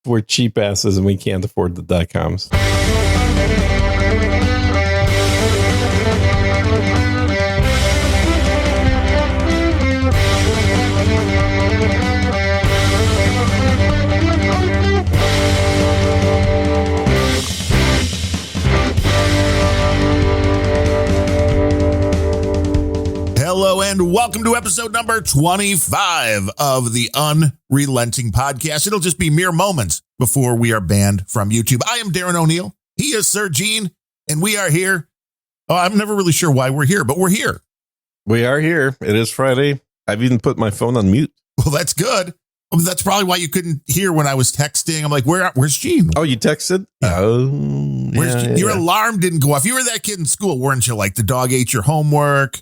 we're cheap asses and we can't afford the .coms. Hello and welcome to episode number 25 of the Unrelenting Podcast. It'll just be mere moments before we are banned from YouTube. I am Darren O'Neill. He is Sir Gene, and we are here. Oh, I'm never really sure why we're here, but we're here. We are here. It is Friday. I've even put my phone on mute. Well, that's good. That's probably why you couldn't hear when I was texting. I'm like, where's Gene? Oh, you texted? Yeah. Oh, Your alarm didn't go off. You were that kid in school, weren't you? Like the dog ate your homework.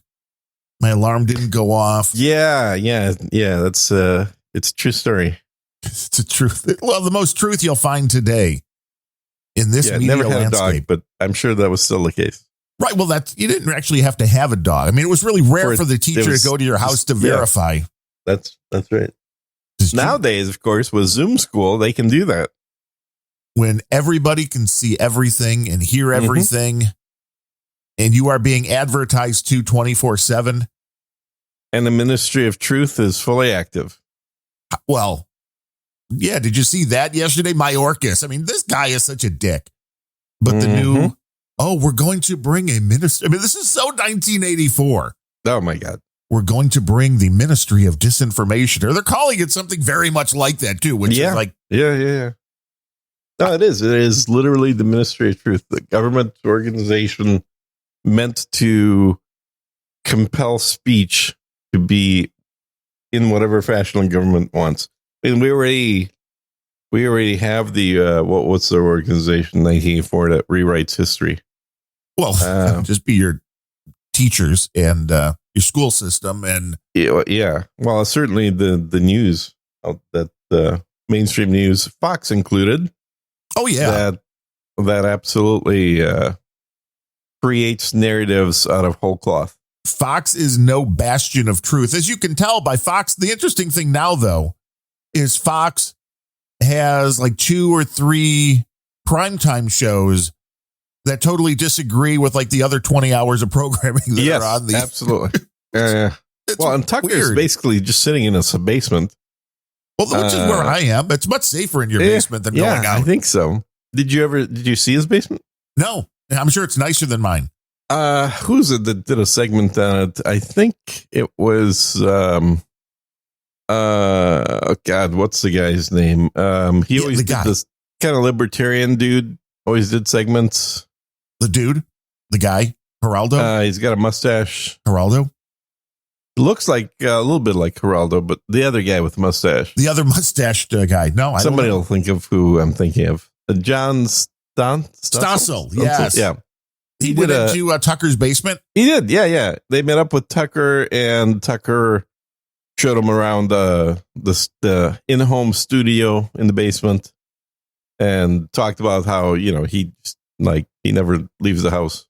My alarm didn't go off. Yeah. That's it's a true story. It's a truth. Well, the most truth you'll find today in this media never had landscape. a dog, but I'm sure that was still the case. Right. Well, you didn't actually have to have a dog. I mean, it was really rare for the teacher to go to your house to verify. That's right. Nowadays, of course, with Zoom school, they can do that. When everybody can see everything and hear everything, and you are being advertised to 24/7. And the Ministry of Truth is fully active. Well, yeah. Did you see that yesterday? Mayorkas. I mean, this guy is such a dick. But the new, we're going to bring a ministry. I mean, this is so 1984. Oh, my God. We're going to bring the Ministry of Disinformation. Or they're calling it something very much like that, too, which is like. Yeah. No, it is. It is literally the Ministry of Truth, the government organization meant to compel speech to be in whatever fashion the government wants. I mean, we already have the what's their organization 1984 that rewrites history. Well, just be your teachers and your school system and yeah. Well, certainly the news that the mainstream news, Fox included. Oh yeah, that absolutely creates narratives out of whole cloth. Fox is no bastion of truth, as you can tell by Fox. The interesting thing now, though, is Fox has like 2 or 3 primetime shows that totally disagree with like the other 20 hours of programming that are on these. Absolutely. Well, and Tucker's basically just sitting in a basement. Well, which is where I am. It's much safer in your basement than going out. I think so. Did you see his basement? No. I'm sure it's nicer than mine. Who's it that did a segment on it? I think it was oh God, what's the guy's name? He always did this kind of libertarian dude, always did segments. The guy, Geraldo? He's got a mustache. Geraldo? Looks like a little bit like Geraldo, but the other guy with the mustache. The other mustached guy. No, somebody will think of who I'm thinking of. John Stossel. Yes. Yeah. He went into Tucker's basement. He did. Yeah. They met up with Tucker, and Tucker showed him around the in-home studio in the basement, and talked about how he never leaves the house.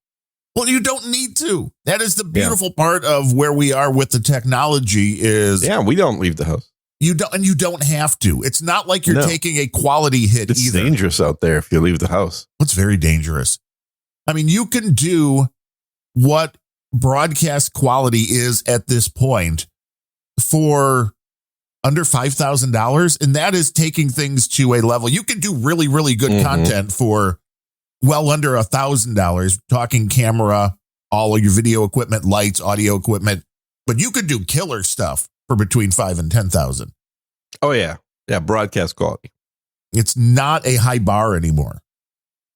Well, you don't need to. That is the beautiful part of where we are with the technology. Is we don't leave the house. You don't have to. It's not like you're taking a quality hit. It's either. Dangerous out there if you leave the house. It's very dangerous. I mean, you can do what broadcast quality is at this point for under $5,000. And that is taking things to a level. You can do really, really good content for well under $1,000, talking camera, all of your video equipment, lights, audio equipment. But you could do killer stuff for between $5,000 and $10,000. Oh, yeah. Yeah. Broadcast quality. It's not a high bar anymore.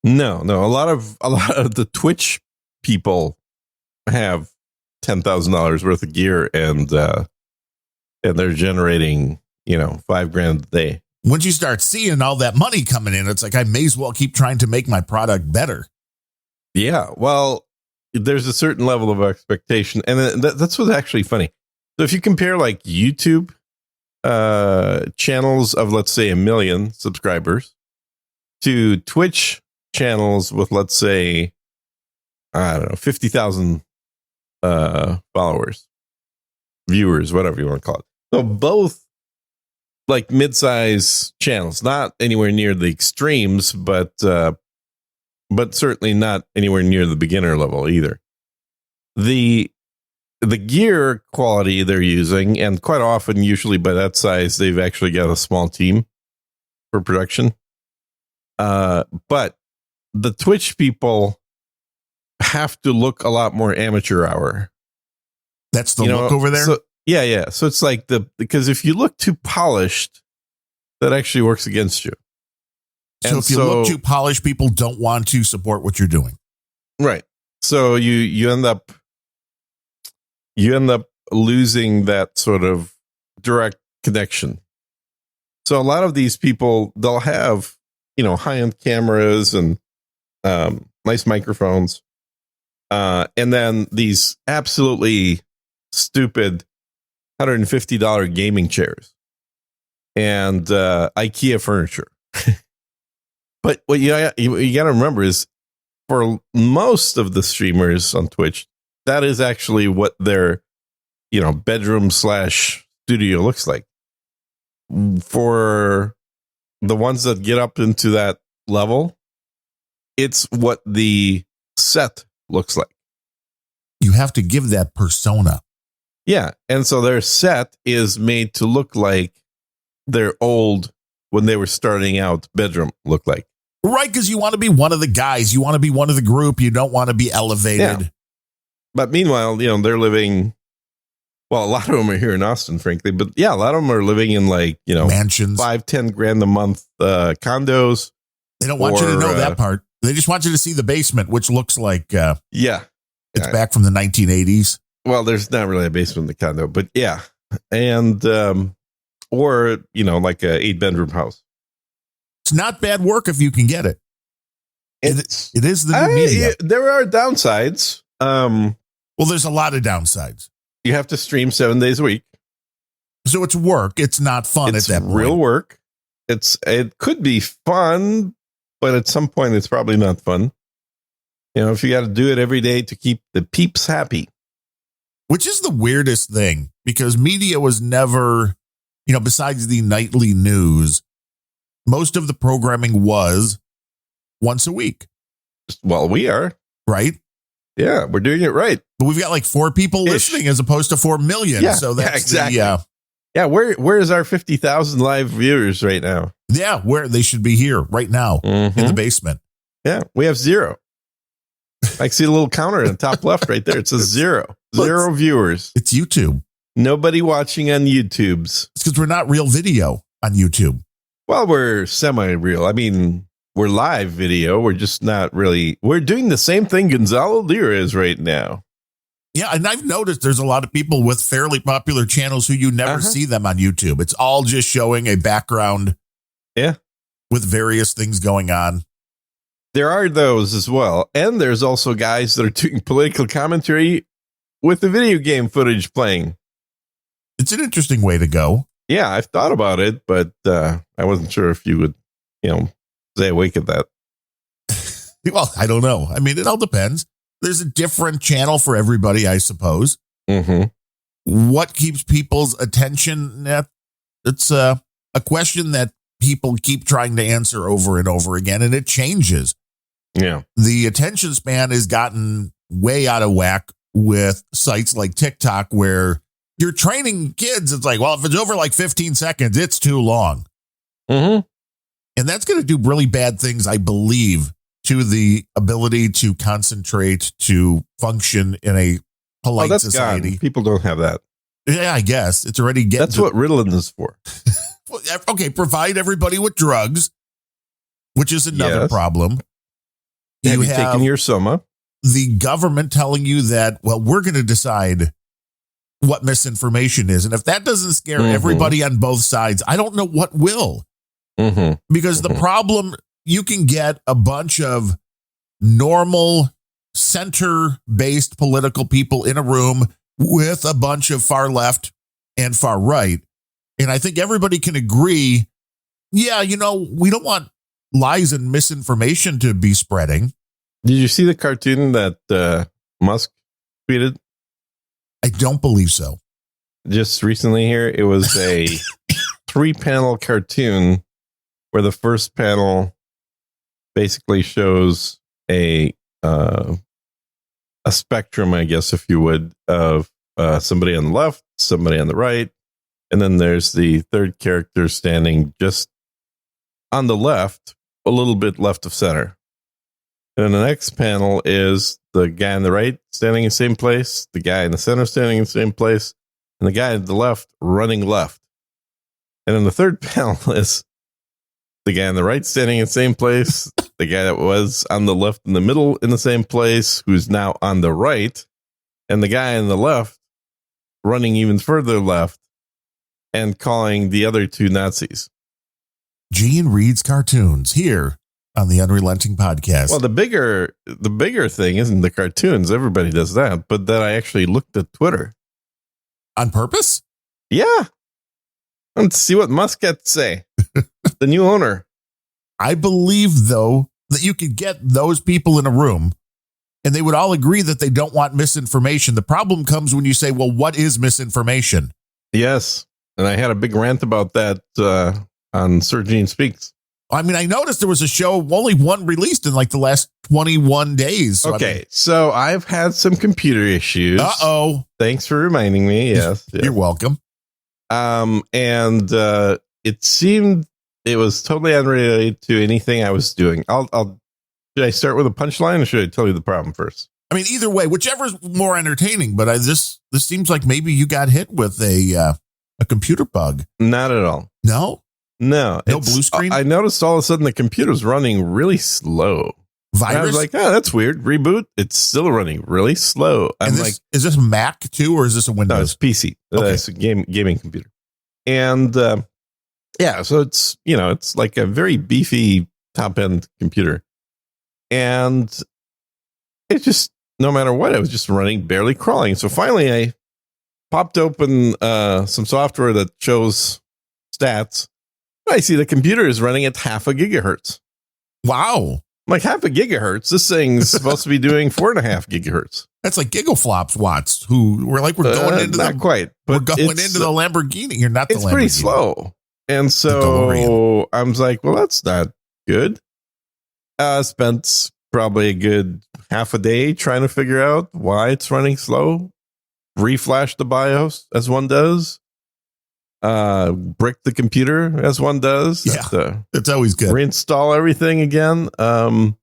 No. A lot of the Twitch people have $10,000 worth of gear, and they're generating, $5,000 a day. Once you start seeing all that money coming in, it's like, I may as well keep trying to make my product better. Yeah. Well, there's a certain level of expectation. And that's what's actually funny. So if you compare like YouTube channels of, let's say, 1 million subscribers to Twitch channels with, let's say, I don't know, 50,000 followers, viewers, whatever you want to call it. So both like mid-size channels, not anywhere near the extremes, but certainly not anywhere near the beginner level either. The gear quality they're using, and quite often, usually by that size, they've actually got a small team for production. But the Twitch people have to look a lot more amateur hour. That's the look over there? So, yeah. So it's like because if you look too polished, that actually works against you. So if you look too polished, people don't want to support what you're doing. Right. So you end up losing that sort of direct connection. So a lot of these people, they'll have, high-end cameras and nice microphones. And then these absolutely stupid $150 gaming chairs and IKEA furniture. But what you got to remember is, for most of the streamers on Twitch, that is actually what their bedroom / studio looks like. For the ones that get up into that level, it's what the set looks like. You have to give that persona. Yeah. And so their set is made to look like their old, when they were starting out, bedroom looked like. Right, because you want to be one of the guys. You want to be one of the group. You don't want to be elevated. Yeah. But meanwhile, they're living, well, a lot of them are here in Austin, frankly. But yeah, a lot of them are living in mansions, $5-10 grand a month condos. They don't want you to know that part. They just want you to see the basement, which looks like it's back from the 1980s. Well, there's not really a basement in the condo, but yeah. And or like a 8-bedroom house. It's not bad work if you can get it. It is the new media. There are downsides. Well, there's a lot of downsides. You have to stream 7 days a week. So it's work. It's not fun at that point. It's real work. It could be fun, but at some point it's probably not fun. If you got to do it every day to keep the peeps happy. Which is the weirdest thing, because media was never, besides the nightly news, most of the programming was once a week. Well, we are. Right? Yeah, we're doing it right. But we've got like 4 people listening as opposed to 4 million. Yeah, so that's exactly. Yeah, where is our 50,000 live viewers right now? Yeah, where they should be here right now in the basement. Yeah, we have 0. I see a little counter in the top left right there. It says 0. 0 viewers. It's YouTube. Nobody watching on YouTube's. It's because we're not real video on YouTube. Well, we're semi-real. I mean, we're live video. We're just not really. We're doing the same thing Gonzalo Lira is right now. Yeah, and I've noticed there's a lot of people with fairly popular channels who you never see them on YouTube. It's all just showing a background. Yeah. With various things going on. There are those as well. And there's also guys that are doing political commentary with the video game footage playing. It's an interesting way to go. Yeah, I've thought about it, but I wasn't sure if you would, stay awake at that. Well, I don't know. I mean, it all depends. There's a different channel for everybody, I suppose. Mm-hmm. What keeps people's attention? It's a question that people keep trying to answer over and over again, and it changes. Yeah. The attention span has gotten way out of whack with sites like TikTok, where you're training kids. It's like, well, if it's over like 15 seconds, it's too long. Mm-hmm. And that's going to do really bad things, I believe, to the ability to concentrate, to function in a polite society. Gone. People don't have that. Yeah, I guess it's already getting. That's what Ritalin is for. Okay, provide everybody with drugs, which is another problem. Have you taken your Soma? The government telling you that, well, we're going to decide what misinformation is. And if that doesn't scare everybody on both sides, I don't know what will. Because the problem, you can get a bunch of normal center-based political people in a room with a bunch of far left and far right. And I think everybody can agree, yeah, we don't want lies and misinformation to be spreading. Did you see the cartoon that Musk tweeted? I don't believe so. Just recently here, it was a 3-panel cartoon where the first panel basically shows a spectrum, I guess, if you would, of somebody on the left, somebody on the right, and then there's the third character standing just on the left, a little bit left of center. And then the next panel is the guy on the right standing in the same place, the guy in the center standing in the same place, and the guy on the left running left. And then the third panel is the guy on the right standing in the same place, the guy that was on the left in the middle in the same place, who's now on the right, and the guy on the left running even further left and calling the other two Nazis. Gene reads cartoons here on the Unrelenting Podcast. Well, the bigger thing isn't the cartoons. Everybody does that. But then I actually looked at Twitter. On purpose? Yeah. Let's see what Musk had to say. The new owner. I believe, though, that you could get those people in a room and they would all agree that they don't want misinformation. The problem comes when you say, well, what is misinformation? Yes. And I had a big rant about that on Sir Gene Speaks. I mean, I noticed there was a show, only one released in like the last 21 days. So Okay. So I've had some computer issues. Uh-oh. Thanks for reminding me. Yes. You're welcome. And it seemed it was totally unrelated to anything I was doing. Should I start with a punchline or should I tell you the problem first? I mean, either way, whichever's more entertaining, but this seems like maybe you got hit with a computer bug. Not at all. No? No blue screen? I noticed all of a sudden the computer's running really slow. Virus? And I was like, oh, that's weird. Reboot. It's still running really slow. I'm like, is this Mac too, or is this a Windows? No, it's PC. Okay. It's a gaming computer. And yeah, so it's, it's like a very beefy top end computer. And it just, no matter what, it was just running, barely crawling. So finally I popped open some software that shows stats. I see the computer is running at 0.5 gigahertz. Wow. I'm like, 0.5 gigahertz? This thing's supposed to be doing 4.5 gigahertz. That's like gigaflops watts, who we're going into not quite, but we're going into the Lamborghini. You're not the it's Lamborghini. Pretty slow. And so I was like, well, that's not good. Spent probably a good half a day trying to figure out why it's running slow. Reflash the BIOS as one does. Brick the computer as one does. Yeah, it's always good. Reinstall everything again. Not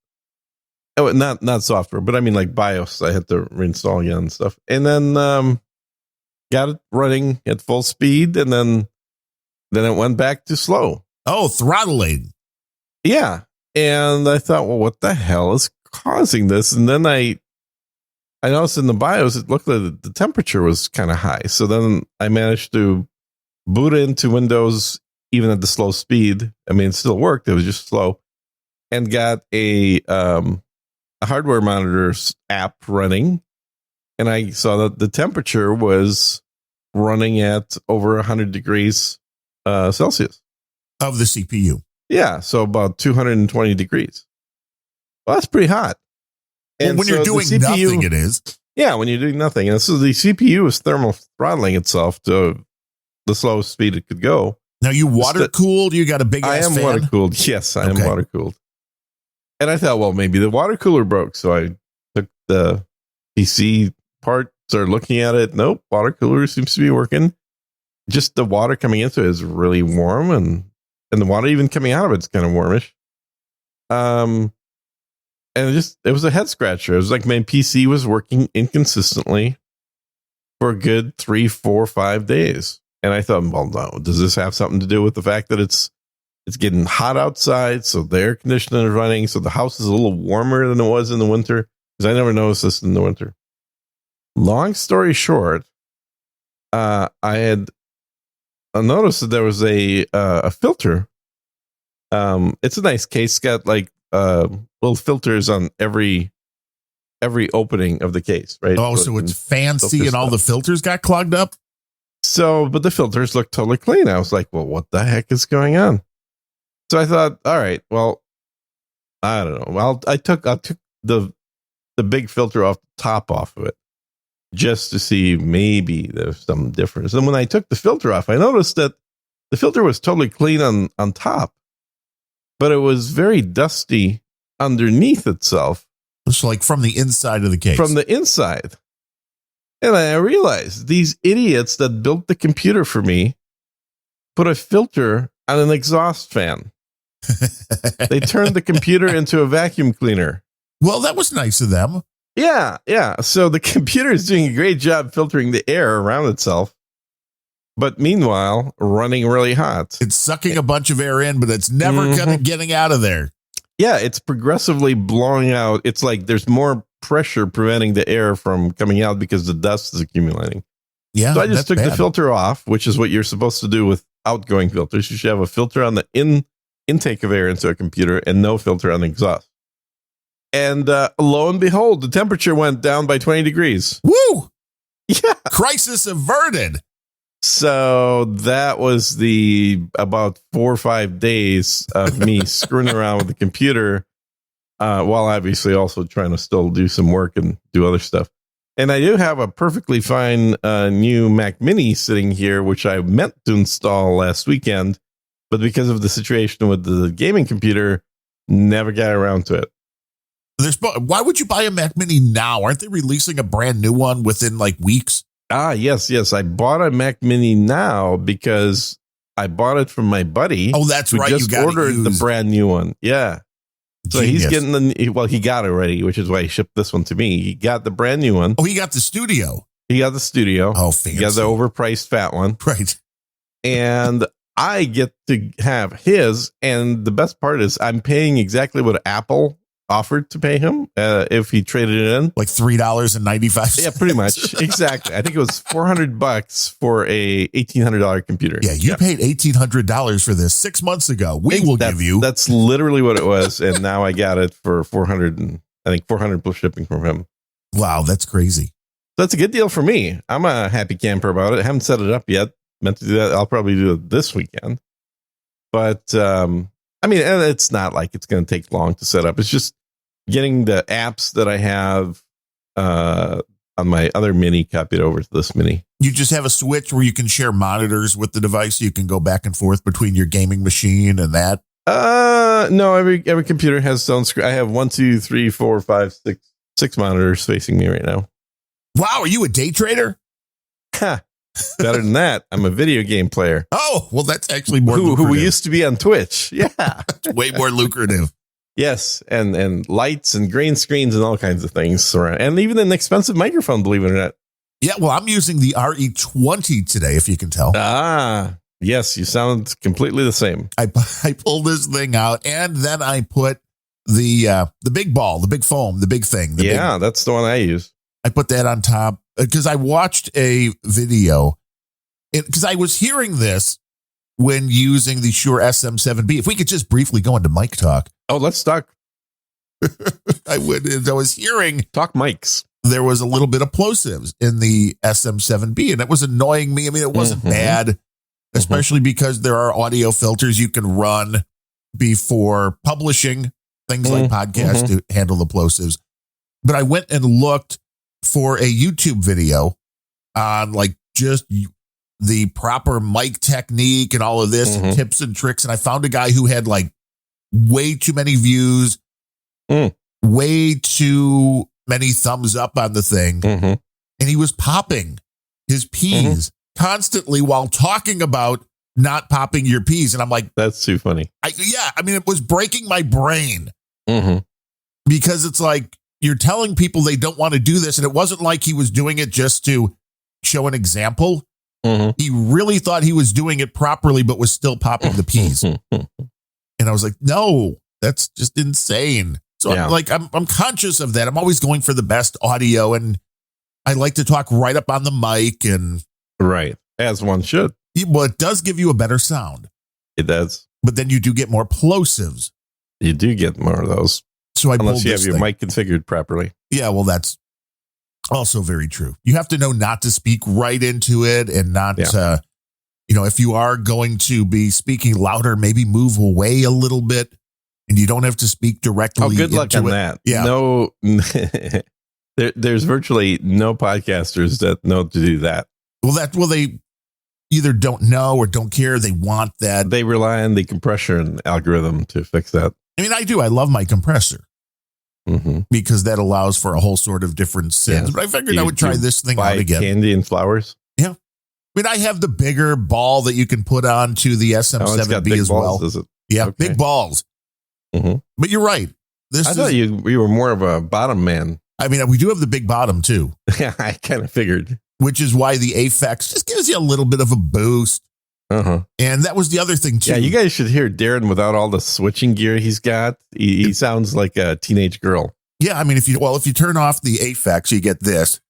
software, but I mean like BIOS. I had to reinstall again and stuff, and then got it running at full speed, and then it went back to slow. Oh, throttling. Yeah, and I thought, well, what the hell is causing this? And then I noticed in the BIOS it looked like the temperature was kind of high. So then I managed to boot into Windows even at the slow speed. I mean, it still worked. It was just slow, and got a hardware monitors app running, and I saw that the temperature was running at over 100 degrees Celsius of the CPU. Yeah, so about 220 degrees. Well, that's pretty hot. And when you're doing nothing, it is. Yeah, when you're doing nothing. And so the CPU is thermal throttling itself to the slowest speed it could go. Now, you water cooled? You got a big ass fan? I am water cooled. Yes, I am water cooled. And I thought, well, maybe the water cooler broke. So I took the PC part, started looking at it. Nope, water cooler seems to be working. Just the water coming into it is really warm, and the water even coming out of it's kind of warmish. And it was a head scratcher. It was like my PC was working inconsistently for a good 3, 4, 5 days. And I thought, well, no, does this have something to do with the fact that it's getting hot outside, so the air conditioner is running, so the house is a little warmer than it was in the winter? Because I never noticed this in the winter. Long story short, I had noticed that there was a filter. It's a nice case. It's got like little filters on every opening of the case, right? Oh, so it's fancy and all the filters got clogged up? So, but the filters look totally clean. I was like, well, what the heck is going on? So I thought, all right, well, I don't know. Well, I took the big filter off the top off of it just to see maybe there's some difference. And when I took the filter off, I noticed that the filter was totally clean on top, but it was very dusty underneath itself. It's like from the inside of the case. From the inside. And I realized these idiots that built the computer for me put a filter on an exhaust fan. They turned the computer into a vacuum cleaner. Well, that was nice of them. Yeah. So the computer is doing a great job filtering the air around itself, but meanwhile, running really hot. It's sucking a bunch of air in, but it's never getting out of there. Yeah, it's progressively blowing out. It's like there's more pressure preventing the air from coming out because the dust is accumulating. Yeah. So I just took the filter off, which is what you're supposed to do with outgoing filters. You should have a filter on the intake of air into a computer and no filter on the exhaust. And lo and behold, the temperature went down by 20 degrees. Woo! Yeah. Crisis averted. So that was about 4 or 5 days of me screwing around with the computer, while obviously also trying to still do some work and do other stuff. And I do have a perfectly fine new Mac Mini sitting here, which I meant to install last weekend, but because of the situation with the gaming computer, never got around to it. Why would you buy a Mac Mini now? Aren't they releasing a brand new one within like weeks? Yes. I bought a Mac Mini now because I bought it from my buddy. Oh, that's right. Just ordered the brand new one. Yeah. So Genius. he's getting he got it already, which is why he shipped this one to me. He got the brand new one. Oh, he got the studio. Oh, fancy. He got the overpriced fat one. Right. And I get to have his. And the best part is I'm paying exactly what Apple offered to pay him if he traded it in, like $3.95. Yeah, pretty much. Exactly. I think it was $400 for a $1,800 computer. Yeah, you paid $1,800 for this 6 months ago. We will give you. That's literally what it was, and now I got it for $400, and I think $400 plus shipping from him. Wow, that's crazy. That's a good deal for me. I'm a happy camper about it. I haven't set it up yet. Meant to do that. I'll probably do it this weekend. But I mean, and it's not like it's going to take long to set up. It's just getting the apps that I have on my other Mini copied over to this Mini. You just have a switch where you can share monitors with the device. So you can go back and forth between your gaming machine and that. No, every computer has its own screen. I have 6 monitors facing me right now. Wow, are you a day trader? Better than that. I'm a video game player. Oh, well, that's actually more lucrative. Who used to be on Twitch. Yeah. Way more lucrative. Yes, and lights and green screens and all kinds of things around, and even an expensive microphone, believe it or not. Yeah, well, I'm using the RE20 today, if you can tell. Yes, you sound completely the same. I pulled this thing out, and then I put the big ball, the big foam, the big thing. That's the one I use. I put that on top because I watched a video, because I was hearing this when using the Shure SM7B. If we could just briefly go into mic talk. Oh, let's talk. I was hearing talk mics. There was a little bit of plosives in the SM7B, and it was annoying me. I mean, it wasn't bad, especially because there are audio filters you can run before publishing things like podcasts to handle the plosives. But I went and looked for a YouTube video on like just the proper mic technique and all of this tips and tricks. And I found a guy who had like way too many views, way too many thumbs up on the thing. And he was popping his P's constantly while talking about not popping your P's. And I'm like, that's too funny. I mean, it was breaking my brain because it's like, you're telling people they don't want to do this. And it wasn't like he was doing it just to show an example. He really thought he was doing it properly, but was still popping the P's. And I was like, no, that's just insane. So I'm conscious of that. I'm always going for the best audio, and I like to talk right up on the mic, and right, as one should. Well, it does give you a better sound. It does. But then you do get more plosives. You do get more of those. So unless you have your mic configured properly. Yeah, well, that's also very true. You have to know not to speak right into it, and not, if you are going to be speaking louder, maybe move away a little bit, and you don't have to speak directly. Oh, good luck on that. Yeah. No, there's virtually no podcasters that know to do that. Well, either don't know or don't care. They want that. They rely on the compression algorithm to fix that. I mean, I do. I love my compressor Mm-hmm. because that allows for a whole sort of different sins. Yeah. But I figured I would try this thing buy out again. Candy and flowers. Yeah. I mean, I have the bigger ball that you can put onto the Oh, it's got SM7B big as balls, well. is it? Yeah, Okay. big balls. Mm-hmm. But you're right. I thought you were more of a bottom man. I mean, we do have the big bottom too, Yeah, I kind of figured. which is why the Aphex just gives you a little bit of a boost. Uh-huh. And that was the other thing too. Yeah, you guys should hear Darren without all the switching gear he's got. He sounds like a teenage girl. Yeah, I mean, if you turn off the Aphex, you get this,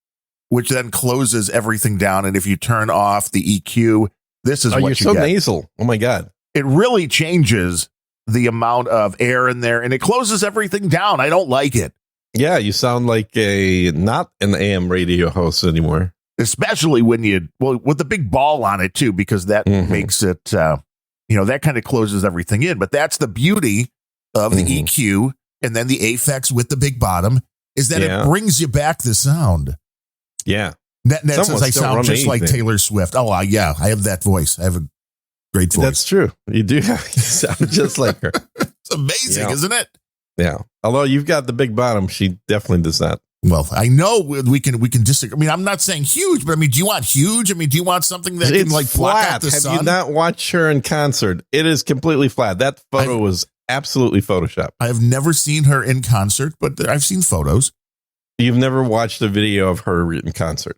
which then closes everything down. And if you turn off the EQ, this is what you're you so get. nasal. Oh my God. It really changes the amount of air in there, and it closes everything down. I don't like it, Yeah, you sound like not an AM radio host anymore. especially when with the big ball on it too, because that makes it, that kind of closes everything in. But that's the beauty of the EQ and then the Aphex with the big bottom is that it brings you back the sound. Yeah. That says I sound just like Taylor Swift. Oh, yeah, I have that voice. I have a great voice. That's true. You do. You sound just like her. It's amazing, isn't it? Yeah. Although you've got the big bottom, she definitely does not. Well, I know we can disagree. I mean, I'm not saying huge, but I mean, do you want huge? I mean, do you want something that It's can like block flat. out the Have sun? you not watched her in concert? It is completely flat. That photo was absolutely Photoshopped. I have never seen her in concert, but I've seen photos. You've never watched a video of her in concert.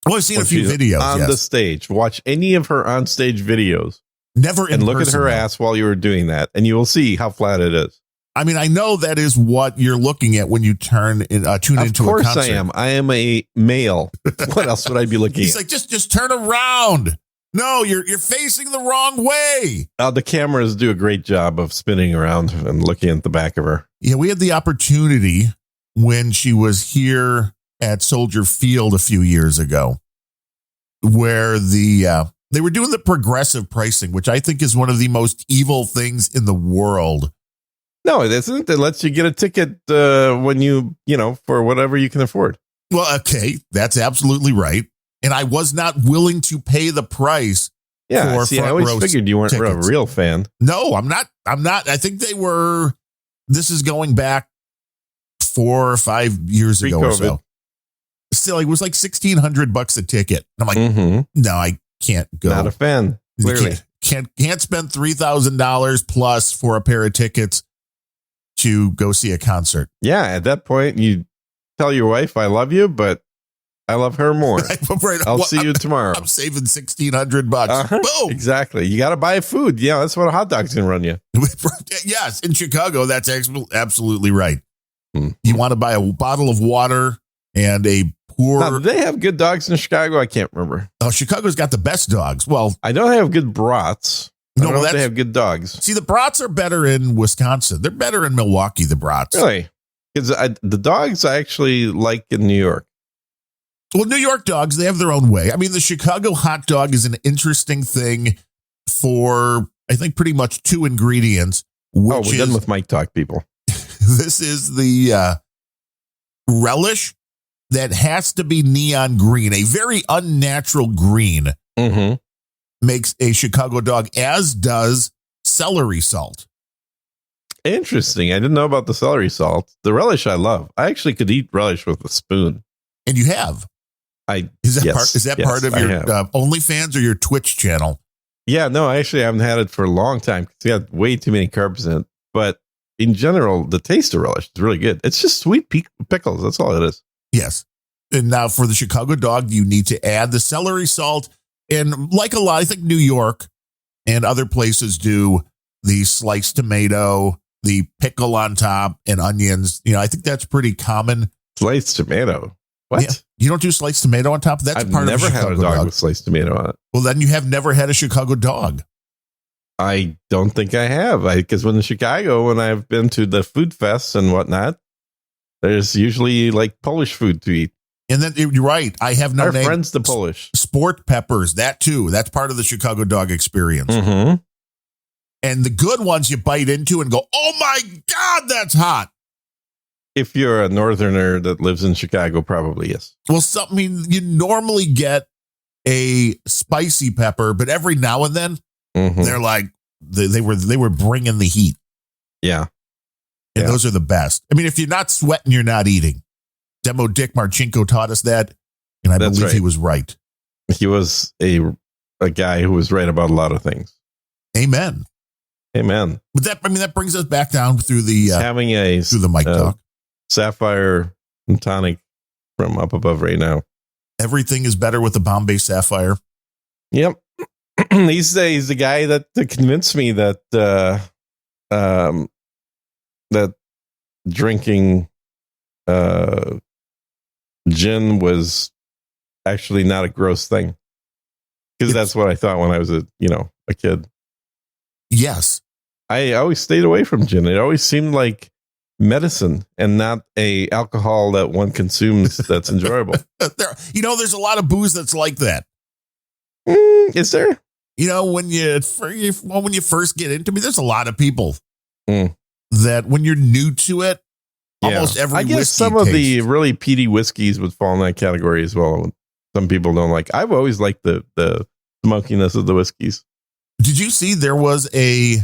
Well, I've seen a few videos on the stage. Watch any of her on stage videos. Never in and look person, at her ass while you were doing that, and you will see how flat it is. I mean, I know that is what you're looking at when you tune into a concert. Of course I am. I am a male. What else would I be looking He's at? like, just turn around. No, you're facing the wrong way. The cameras do a great job of spinning around and looking at the back of her. Yeah, we had the opportunity when she was here at Soldier Field a few years ago, where they were doing the progressive pricing, which I think is one of the most evil things in the world. No, it isn't. It lets you get a ticket when you for whatever you can afford. Well, okay, that's absolutely right. And I was not willing to pay the price. Yeah, for see, I always figured you weren't tickets. a real fan. No, I'm not. I think they were. This is going back 4 or 5 years ago or so. Still, it was like $1,600 a ticket. And I'm like, no, I can't go. Not a fan. Clearly, can't spend $3,000 plus for a pair of tickets to go see a concert. Yeah, at that point, you tell your wife, "I love you, but I love her more." Right. I'll see you tomorrow. I'm saving $1,600. Boom. Exactly. You got to buy food. Yeah, that's what a hot dog's gonna run you. Yes, in Chicago, that's absolutely right. You want to buy a bottle of water and a pour. Now, do they have good dogs in Chicago? I can't remember. Oh, Chicago's got the best dogs. Well, I know they have good brats. I don't know if they have good dogs. See, the brats are better in Wisconsin. They're better in Milwaukee, the brats. Really? Because the dogs I actually like in New York. Well, New York dogs, they have their own way. I mean, the Chicago hot dog is an interesting thing for, I think, pretty much 2 ingredients. We're done with Mike Talk, people. This is the relish that has to be neon green, a very unnatural green. Makes a Chicago dog, as does celery salt. Interesting. I didn't know about the celery salt. The relish I love. I actually could eat relish with a spoon. And you have. Is that part of your OnlyFans or your Twitch channel? Yeah, no, I actually haven't had it for a long time because it's got way too many carbs in it. But in general, the taste of relish is really good. It's just sweet pickles. That's all it is. Yes. And now for the Chicago dog, you need to add the celery salt. And like a lot, I think New York and other places do the sliced tomato, the pickle on top, and onions. I think that's pretty common. Sliced tomato? What? Yeah. You don't do sliced tomato on top? That's I've part never of a Chicago had a dog dog with sliced tomato on it. Well, then you have never had a Chicago dog. I don't think I have. Because when I've been to the food fests and whatnot, there's usually like Polish food to eat. And then you're right. I have no name. Our friends, the Polish. Sport peppers, that too. That's part of the Chicago dog experience. And the good ones you bite into and go, oh my God, that's hot. If you're a northerner that lives in Chicago, probably yes. Well, you normally get a spicy pepper, but every now and then they're like they were bringing the heat. Yeah. And those are the best. I mean, if you're not sweating, you're not eating. Demo Dick Marchenko taught us that, and I believe he was right. He was a guy who was right about a lot of things. Amen. But that brings us back down through the having through the mic talk. Sapphire and tonic from up above right now. Everything is better with the Bombay Sapphire. Yep. He's the guy that convinced me that that drinking gin was actually not a gross thing, because that's what I thought when I was a kid. Yes, I always stayed away from gin. It always seemed like medicine and not a alcohol that one consumes that's enjoyable. There's a lot of booze that's like that. Is there? When you first get into me, there's a lot of people that when you're new to it, almost every I guess some of the really peaty whiskeys would fall in that category as well. Some people don't like. I've always liked the smokiness of the whiskeys. Did you see there was a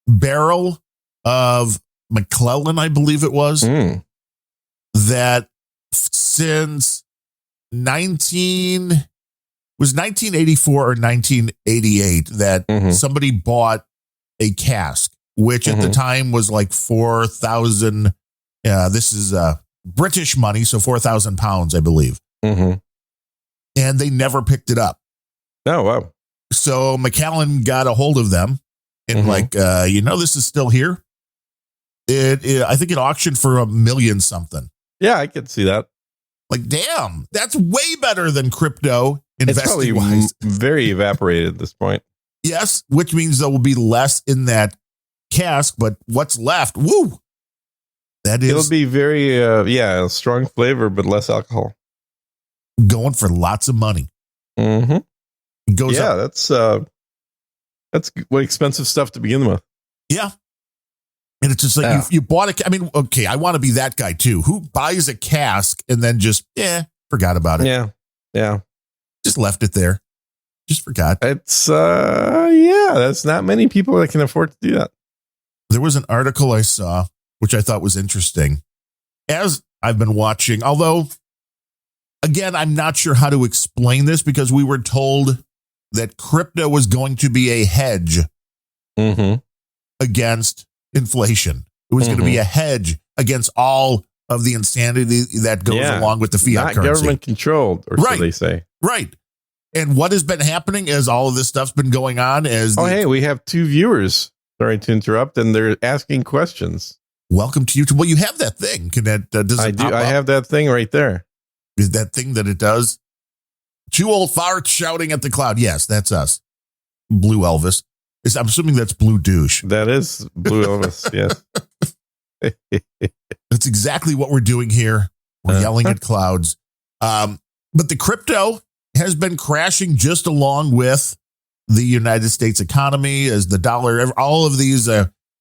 barrel of McClellan, I believe it was, that since 1984 or 1988 that somebody bought a cask, which at the time was like 4,000. This is British money, so 4,000 pounds, I believe. And they never picked it up. Oh, wow. So McAllen got a hold of them and this is still here. I think it auctioned for $1 million something. Yeah, I could see that. Like, damn, that's way better than crypto investing wise. Very evaporated at this point. Yes, which means there will be less in that cask, but what's left? Woo! It'll be very strong flavor, but less alcohol. Going for lots of money. It goes up. That's expensive stuff to begin with. Yeah. And it's just like you bought it. I mean, okay, I want to be that guy too. Who buys a cask and then just forgot about it? Yeah. Just left it there. Just forgot. It's that's not many people that can afford to do that. There was an article I saw which I thought was interesting. As I've been watching, although again, I'm not sure how to explain this because we were told that crypto was going to be a hedge against inflation. It was going to be a hedge against all of the insanity that goes along with the fiat not currency. Government controlled, or so they say. Right. And what has been happening as all of this stuff's been going on is... hey, we have 2 viewers. Sorry to interrupt. And they're asking questions. Welcome to YouTube. Well, you have that thing. Does it I do. I have that thing right there. Is that thing that it does? 2 old farts shouting at the cloud. Yes, that's us. Blue Elvis. I'm assuming that's Blue Douche. That is Blue Elvis, yes. That's exactly what we're doing here. We're yelling at clouds. But the crypto has been crashing just along with the United States economy as the dollar, all of these,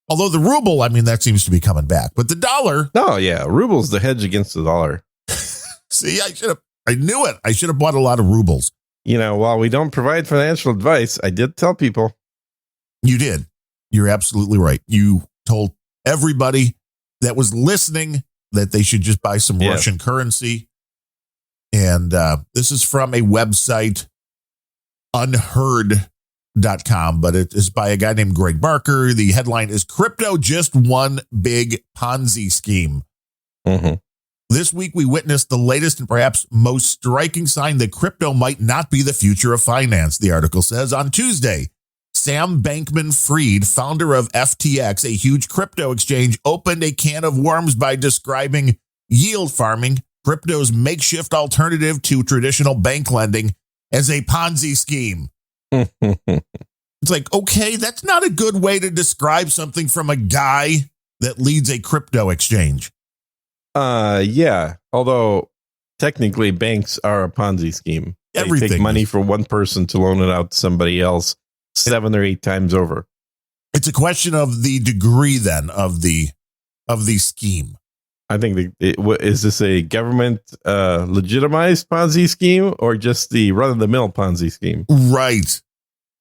although the ruble, I mean, that seems to be coming back. But the dollar. Oh, yeah. Ruble's the hedge against the dollar. See, I knew it. I should have bought a lot of rubles. While we don't provide financial advice, I did tell people. You did. You're absolutely right. You told everybody that was listening that they should just buy some Russian currency. And this is from a website, unheard.com, but it is by a guy named Greg Barker. The headline is Crypto Just One Big Ponzi Scheme. This week, we witnessed the latest and perhaps most striking sign that crypto might not be the future of finance, the article says. On Tuesday, Sam Bankman-Fried, founder of FTX, a huge crypto exchange, opened a can of worms by describing yield farming, crypto's makeshift alternative to traditional bank lending, as a Ponzi scheme. It's like, okay, that's not a good way to describe something from a guy that leads a crypto exchange. Yeah. Although technically banks are a Ponzi scheme. They take money from one person to loan it out to somebody else 7 or 8 times over. It's a question of the degree then of the scheme. I think is this a government legitimized Ponzi scheme or just the run of the mill Ponzi scheme? Right.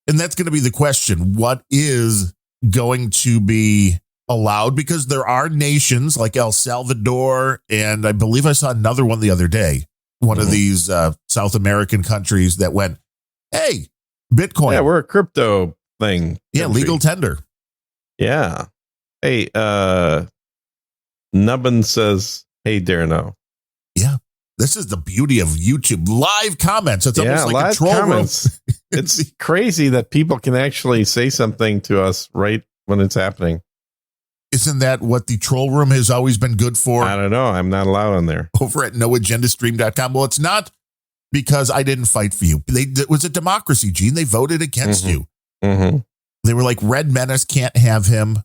And that's going to be the question. What is going to be allowed? Because there are nations like El Salvador, and I believe I saw another one the other day, one of these South American countries that went, hey, Bitcoin. Yeah, we're a crypto thing. Yeah, legal tender. Yeah. Hey, Nubbin says, hey, Darno. Yeah. This is the beauty of YouTube. Live comments. It's almost like live a troll comments. It's crazy that people can actually say something to us right when it's happening. Isn't that what the troll room has always been good for? I don't know. I'm not allowed on there. Over at noagendastream.com. Well, it's not because I didn't fight for you. It was a democracy, Gene. They voted against you. Mm-hmm. They were like, Red Menace can't have him.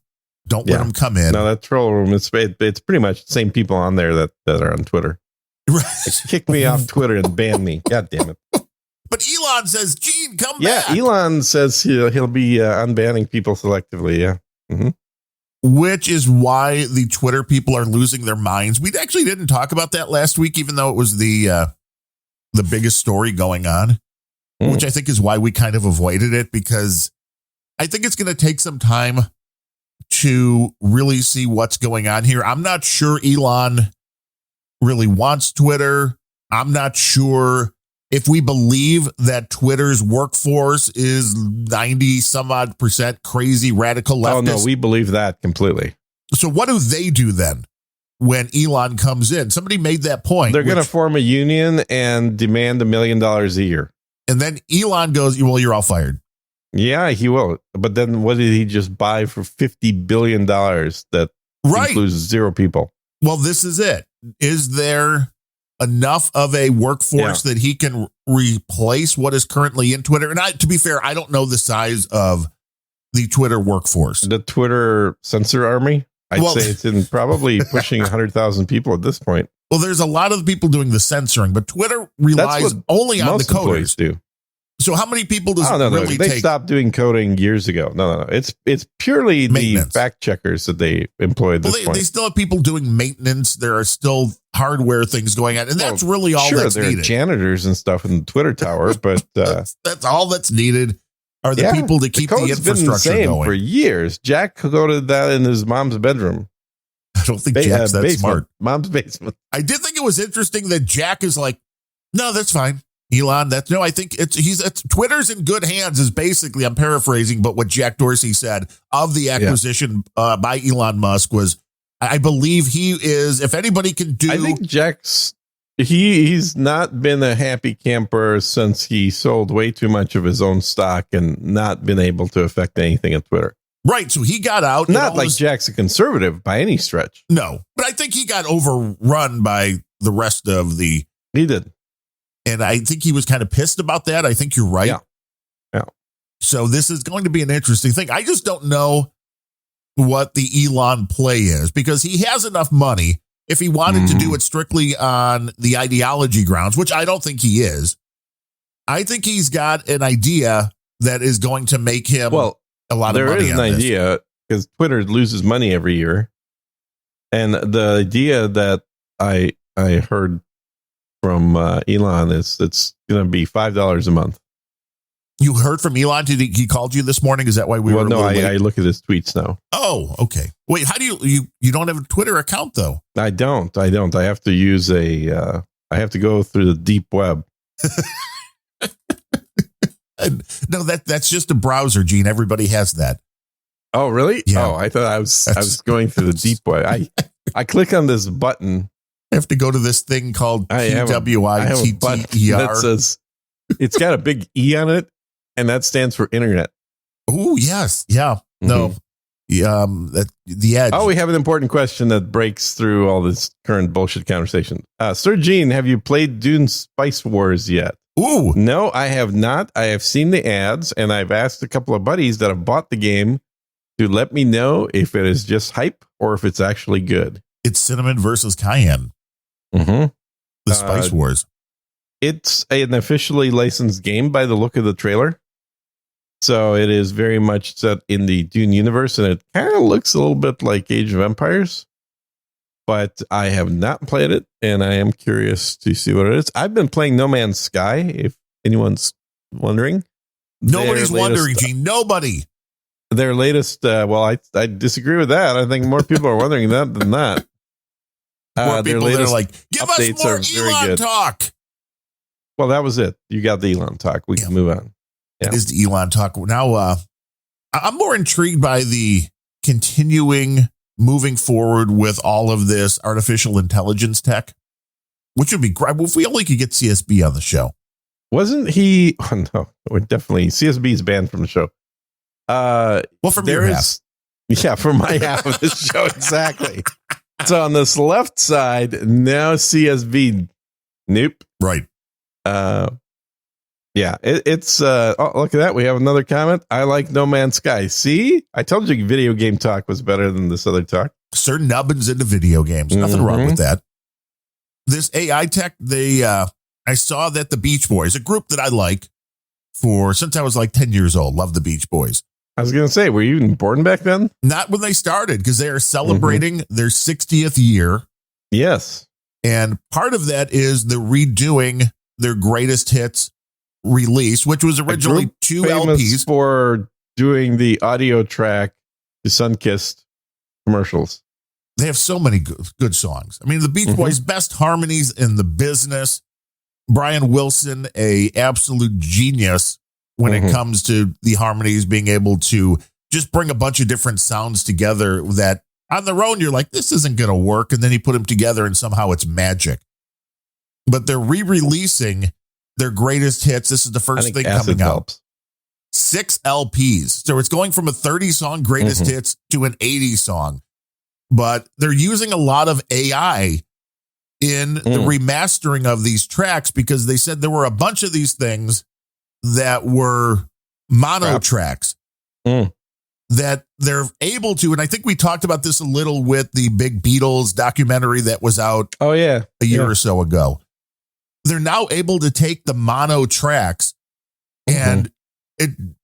Don't let him come in. No, that troll room, it's pretty much the same people on there that are on Twitter. Right. Kick me off Twitter and ban me. God damn it. But Elon says, Gene, come back. Yeah, Elon says he'll be unbanning people selectively. Yeah. Mm-hmm. Which is why the Twitter people are losing their minds. We actually didn't talk about that last week, even though it was the biggest story going on, which I think is why we kind of avoided it, because I think it's going to take some time to really see what's going on here. I'm not sure Elon really wants Twitter. I'm not sure if we believe that Twitter's workforce is 90 some odd % crazy radical leftists. Oh, no, we believe that completely. So what do they do then when Elon comes in? Somebody made that point. They're going to form a union and demand $1 million a year. And then Elon goes, well, you're all fired. Yeah, he will. But then what did he just buy for $50 billion that includes 0 people? Well, this is it. Is there enough of a workforce that he can replace what is currently in Twitter? And to be fair, I don't know the size of the Twitter workforce. The Twitter censor army? I'd say it's in probably pushing 100,000 people at this point. Well, there's a lot of people doing the censoring, but Twitter relies only on the coders. Do. So how many people does it really they take? stopped doing coding years ago. No. It's purely the fact checkers that they employ at this point. They still have people doing maintenance. There are still hardware things going on. And that's really all that's needed. There are janitors and stuff in the Twitter tower, but that's all that's needed are the people to keep the infrastructure been the same going. For years. Jack coded that in his mom's bedroom. I don't think Jack's that smart. Mom's basement. I did think it was interesting that Jack is like, no, that's fine. Elon, I think Twitter's in good hands is basically, I'm paraphrasing, but what Jack Dorsey said of the acquisition by Elon Musk was, I believe he is, if anybody can do. I think Jack's, he's not been a happy camper since he sold way too much of his own stock and not been able to affect anything at Twitter. Right. So he got out. Not like Jack's a conservative by any stretch. No, but I think he got overrun by the rest of the. He did. And I think he was kind of pissed about that. I think you're right. Yeah. So this is going to be an interesting thing. I just don't know what the Elon play is because he has enough money. If he wanted to do it strictly on the ideology grounds, which I don't think he is, I think he's got an idea that is going to make him a lot of money. There is an idea because Twitter loses money every year. And the idea that I heard from Elon is it's going to be $5 a month. You heard from Elon? Did he called you this morning? Is that why we were? No, I look at his tweets now. Oh, okay. Wait, how do you don't have a Twitter account though? I don't. I have to use I have to go through the deep web. No, that's just a browser, Gene. Everybody has that. Oh, really? Yeah. Oh, I thought I was going through the deep web. I click on this button. I have to go to this thing called PWITTER. That says it's got a big E on it, and that stands for internet. Oh, yes. Yeah. No. The edge. Oh, we have an important question that breaks through all this current bullshit conversation. Sir Gene, have you played Dune Spice Wars yet? Ooh. No, I have not. I have seen the ads, and I've asked a couple of buddies that have bought the game to let me know if it is just hype or if it's actually good. It's cinnamon versus cayenne. Mm-hmm. The Spice Wars. It's an officially licensed game by the look of the trailer. So it is very much set in the Dune universe, and it kind of looks a little bit like Age of Empires. but I have not played it, and I am curious to see what it is. I've been playing No Man's Sky, if anyone's wondering. Nobody's wondering, Gene. Nobody. Their latest, I disagree with that. I think more people are wondering that than not. More people that are like, give us more Elon talk. Well, that was it. You got the Elon talk. We can move on. Yeah. It is the Elon talk. Now, I'm more intrigued by the continuing moving forward with all of this artificial intelligence tech, which would be great. If we only could get CSB on the show. Wasn't he? Oh, no, we're definitely CSB is banned from the show. From your half. Yeah, from my half of the show. Exactly. So on this left side, now CSB. Nope. Right. Yeah, it's look at that. We have another comment. I like No Man's Sky. See, I told you video game talk was better than this other talk. Sir Nubbins into video games. Nothing wrong with that. This AI tech, I saw that the Beach Boys, a group that I like since I was like 10 years old, love the Beach Boys. I was going to say, were you even born back then? Not when they started, because they are celebrating their 60th year. Yes. And part of that is the redoing their greatest hits release, which was originally 2 LPs. For doing the audio track to Sunkissed commercials. They have so many good songs. I mean, the Beach Boys, best harmonies in the business. Brian Wilson, a absolute genius when it comes to the harmonies, being able to just bring a bunch of different sounds together that on their own, you're like, this isn't going to work. And then he put them together and somehow it's magic. But they're re-releasing their greatest hits. This is the first thing coming out. 6 LPs. So it's going from a 30-song greatest hits to an 80-song. But they're using a lot of AI in the remastering of these tracks, because they said there were a bunch of these things that were mono tracks that they're able to. And I think we talked about this a little with the Big Beatles documentary that was out a year or so ago. They're now able to take the mono tracks and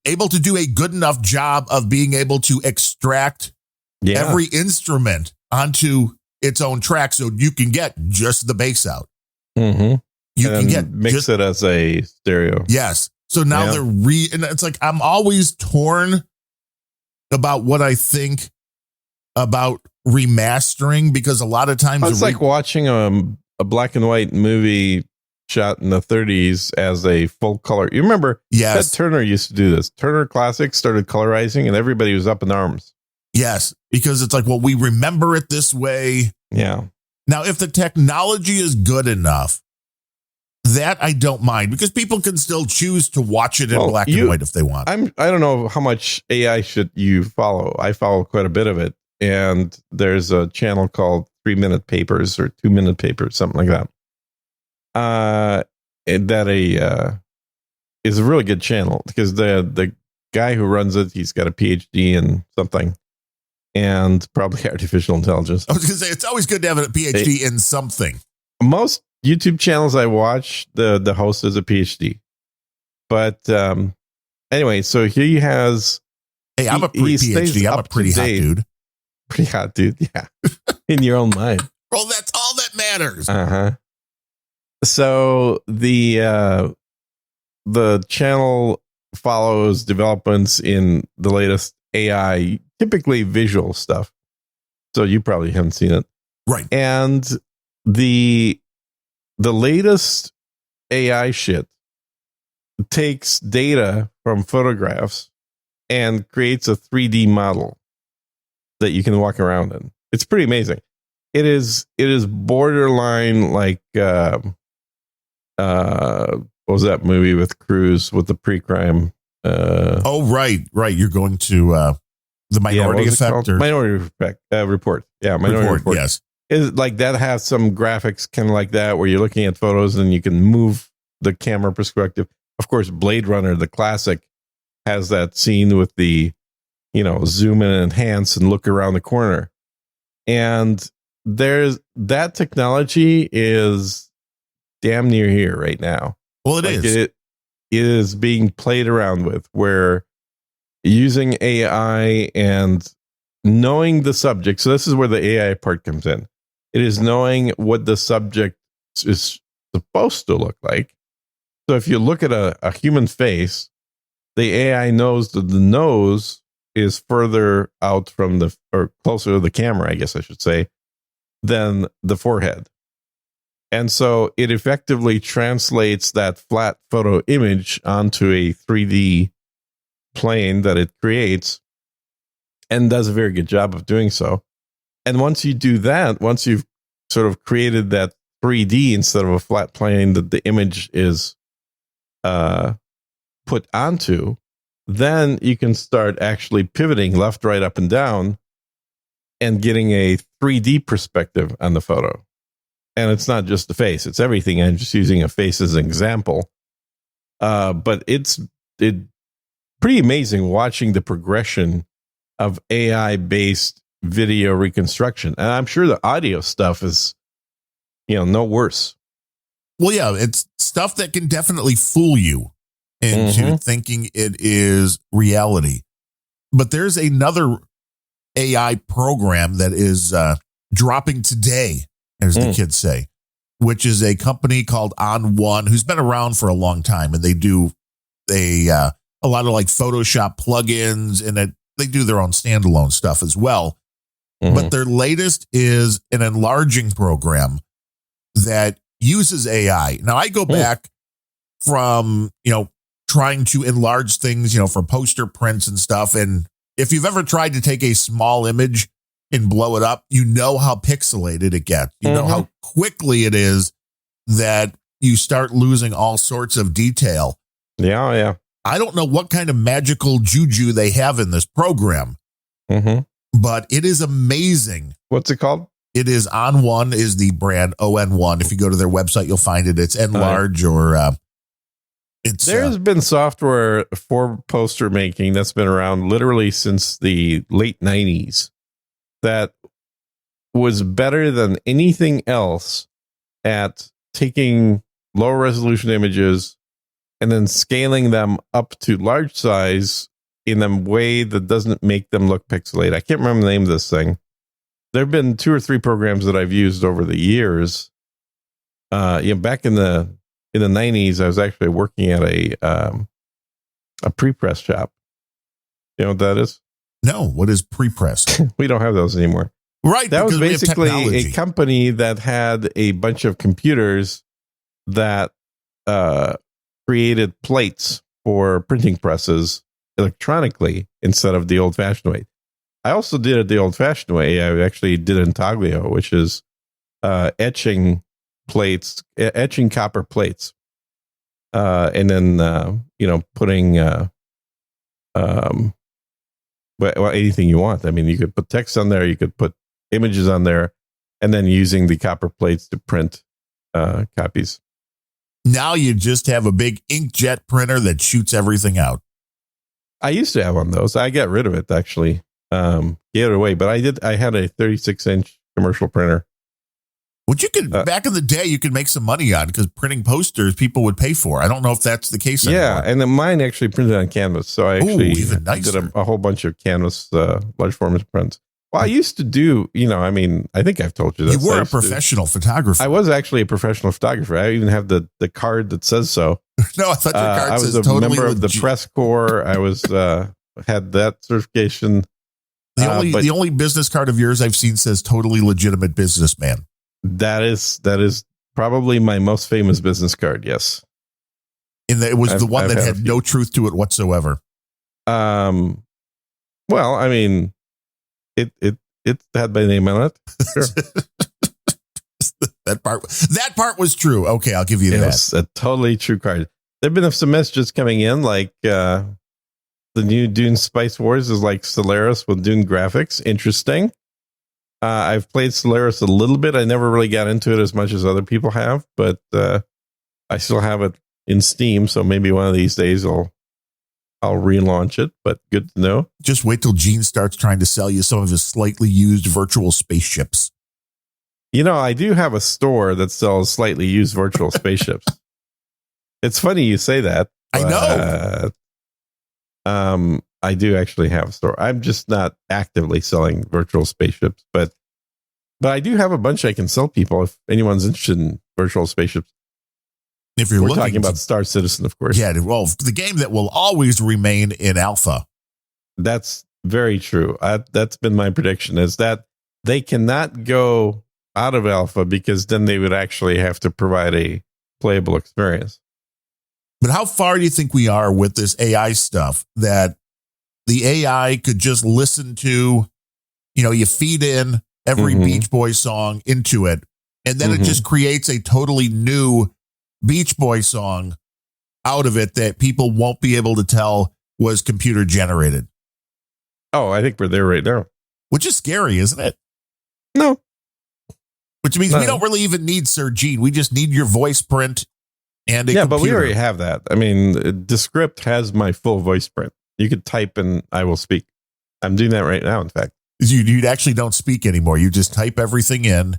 able to do a good enough job of being able to extract every instrument onto its own track, so you can get just the bass out. You can mix it as a stereo. Yes. So now and it's like, I'm always torn about what I think about remastering, because a lot of times it's like watching a black and white movie shot in the 30s as a full color. You remember Ted Turner used to do this. Turner Classics started colorizing and everybody was up in arms. Yes, because it's like, well, we remember it this way. Yeah. Now, if the technology is good enough, that I don't mind, because people can still choose to watch it in black and white if they want. I don't know how much AI should you follow. I follow quite a bit of it. And there's a channel called 3-Minute Papers or 2-Minute Papers, something like that. That is a really good channel, because the guy who runs it, he's got a PhD in something, and probably artificial intelligence. I was going to say, it's always good to have a PhD in something. Most YouTube channels I watch, the host is a PhD. But anyway, so he has. Hey, I'm a PhD. I'm a pretty hot dude. Pretty hot dude, yeah. In your own mind. Well, that's all that matters. So the channel follows developments in the latest AI, typically visual stuff. So you probably haven't seen it. Right. And the latest AI shit takes data from photographs and creates a 3D model that you can walk around in. It's pretty amazing. It is borderline like what was that movie with Cruise with the pre-crime? Right. You're going to the Minority Effect, or Minority Effect Report. Yeah, Minority Report. Yes, is like that has some graphics kind of like that, where you're looking at photos and you can move the camera perspective. Of course, Blade Runner, the classic, has that scene with the zoom in and enhance and look around the corner, and there's that technology is damn near here right now. Well, it is being played around with, where using AI and knowing the subject. So this is where the AI part comes in. It is knowing what the subject is supposed to look like. So if you look at a human face, the AI knows that the nose is further out from or closer to the camera, I guess I should say, than the forehead. And so it effectively translates that flat photo image onto a 3D plane that it creates and does a very good job of doing so. And once you do that, once you've sort of created that 3D instead of a flat plane that the image is put onto, then you can start actually pivoting left, right, up, and down and getting a 3D perspective on the photo. And it's not just the face, it's everything. I'm just using a face as an example. But it's pretty amazing watching the progression of AI-based video reconstruction. And I'm sure the audio stuff is, no worse. Well, yeah, it's stuff that can definitely fool you into thinking it is reality. But there's another AI program that is dropping today, as the kids say, which is a company called On1, who's been around for a long time, and they do a lot of like Photoshop plugins, and they do their own standalone stuff as well. But their latest is an enlarging program that uses AI. Now, I go back from, trying to enlarge things, for poster prints and stuff. And if you've ever tried to take a small image and blow it up, you know how pixelated it gets. You know how quickly it is that you start losing all sorts of detail. Yeah. I don't know what kind of magical juju they have in this program, but it is amazing. What's it called? It is On1 is the brand, ON1. If you go to their website, you'll find it. It's Enlarge There's been software for poster making that's been around literally since the late 90s that was better than anything else at taking low resolution images and then scaling them up to large size in a way that doesn't make them look pixelated. I can't remember the name of this thing. There have been 2 or 3 programs that I've used over the years. Back in the 90s, I was actually working at a pre-press shop. You know what that is? No, what is pre-press? We don't have those anymore. Right. That was basically a company that had a bunch of computers that created plates for printing presses electronically instead of the old-fashioned way. I also did it the old-fashioned way. I actually did intaglio, which is etching copper plates, and then putting anything you want. I mean, you could put text on there, you could put images on there, and then using the copper plates to print copies. Now you just have a big inkjet printer that shoots everything out. I used to have one of those. I got rid of it, actually. Gave it away, but I had a 36-inch commercial printer. Which you could, back in the day, you could make some money on because printing posters people would pay for. I don't know if that's the case anymore. Yeah, and then mine actually printed on canvas. So I actually did a whole bunch of canvas large format prints. Well, I used to do, I think I've told you this. You were a professional photographer. I was actually a professional photographer. I even have the card that says so. No, I thought your card says totally member of the press corps. I was had that certification. The only business card of yours I've seen says totally legitimate businessman. That is probably my most famous business card. Yes. And it was the one that had no truth to it whatsoever. Well, I mean, it had my name on it. Sure. That part was true. Okay, I'll give you that. It's a totally true card. There've been some messages coming in, like the new Dune Spice Wars is like Solaris with Dune graphics. Interesting. I've played Solaris a little bit. I never really got into it as much as other people have, but I still have it in Steam. So maybe one of these days I'll relaunch it. But good to know. Just wait till Gene starts trying to sell you some of his slightly used virtual spaceships. I do have a store that sells slightly used virtual spaceships. It's funny you say that. I know. I do actually have a store. I'm just not actively selling virtual spaceships, but But I do have a bunch I can sell people if anyone's interested in virtual spaceships. If you're We're looking talking about Star Citizen, of course. Yeah, well, the game that will always remain in alpha. That's very true. That's been my prediction, is that they cannot go out of alpha because then they would actually have to provide a playable experience. But how far do you think we are with this AI stuff, that the AI could just listen to, you feed in every Beach Boys song into it, and then it just creates a totally new Beach Boy song out of it that people won't be able to tell was computer generated? Oh, I think we're there right now. Which is scary, isn't it? No. Which means we don't really even need Sir Gene. We just need your voice print and a computer. But we already have that. I mean, Descript has my full voice print. You could type and I will speak. I'm doing that right now, in fact. You actually don't speak anymore. You just type everything in.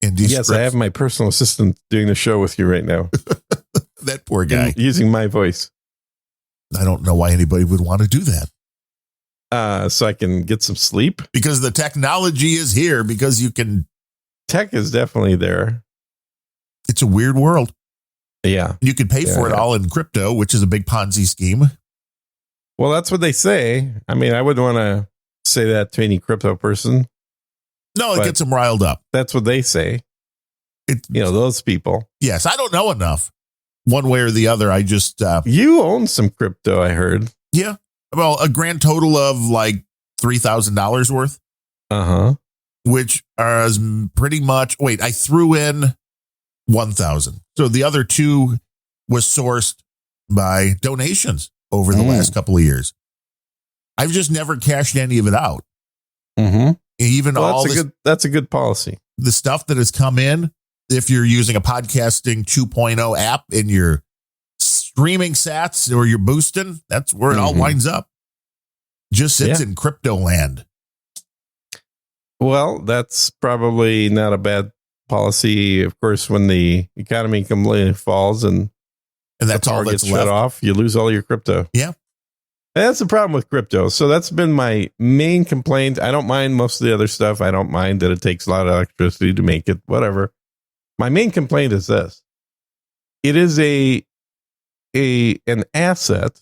Yes, I have my personal assistant doing the show with you right now. That poor guy. Using my voice. I don't know why anybody would want to do that. So I can get some sleep. Because the technology is here, because you can. Tech is definitely there. It's a weird world. Yeah. You can pay for it all in crypto, which is a big Ponzi scheme. Well, that's what they say. I mean, I wouldn't want to say that to any crypto person. No, it gets them riled up. That's what they say. Those people. Yes, I don't know enough one way or the other. I just. You own some crypto, I heard. Yeah. Well, a grand total of like $3,000 worth. Uh-huh. Which is pretty much. Wait, I threw in 1,000. So the other two was sourced by donations over the last couple of years. I've just never cashed any of it out. Mm-hmm. Even that's a good policy. The stuff that has come in, if you're using a podcasting 2.0 app and you're streaming sats or you're boosting, that's where it all winds up. Just sits in crypto land. Well, that's probably not a bad policy. Of course, when the economy completely falls and that's all that's gets shut off, you lose all your crypto. Yeah. And that's the problem with crypto. So that's been my main complaint. I don't mind most of the other stuff. I don't mind that it takes a lot of electricity to make it, whatever. My main complaint is this. It is an asset,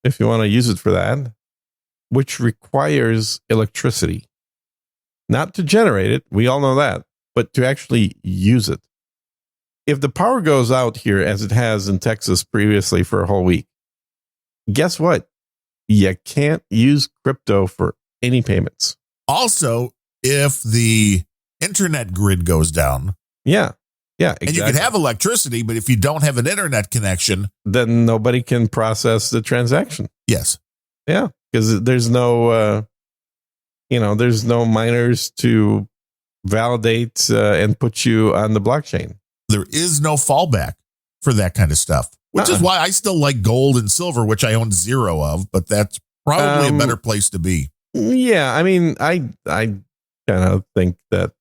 if you want to use it for that, which requires electricity. Not to generate it, we all know that, but to actually use it. If the power goes out here, as it has in Texas previously for a whole week, guess what? You can't use crypto for any payments. Also, if the internet grid goes down. Yeah, exactly. And you can have electricity, but if you don't have an internet connection, then nobody can process the transaction. Yes. Yeah, because there's no, there's no miners to validate and put you on the blockchain. There is no fallback for that kind of stuff, which is why I still like gold and silver, which I own 0 of, but that's probably a better place to be. Yeah, I mean, I kind of think that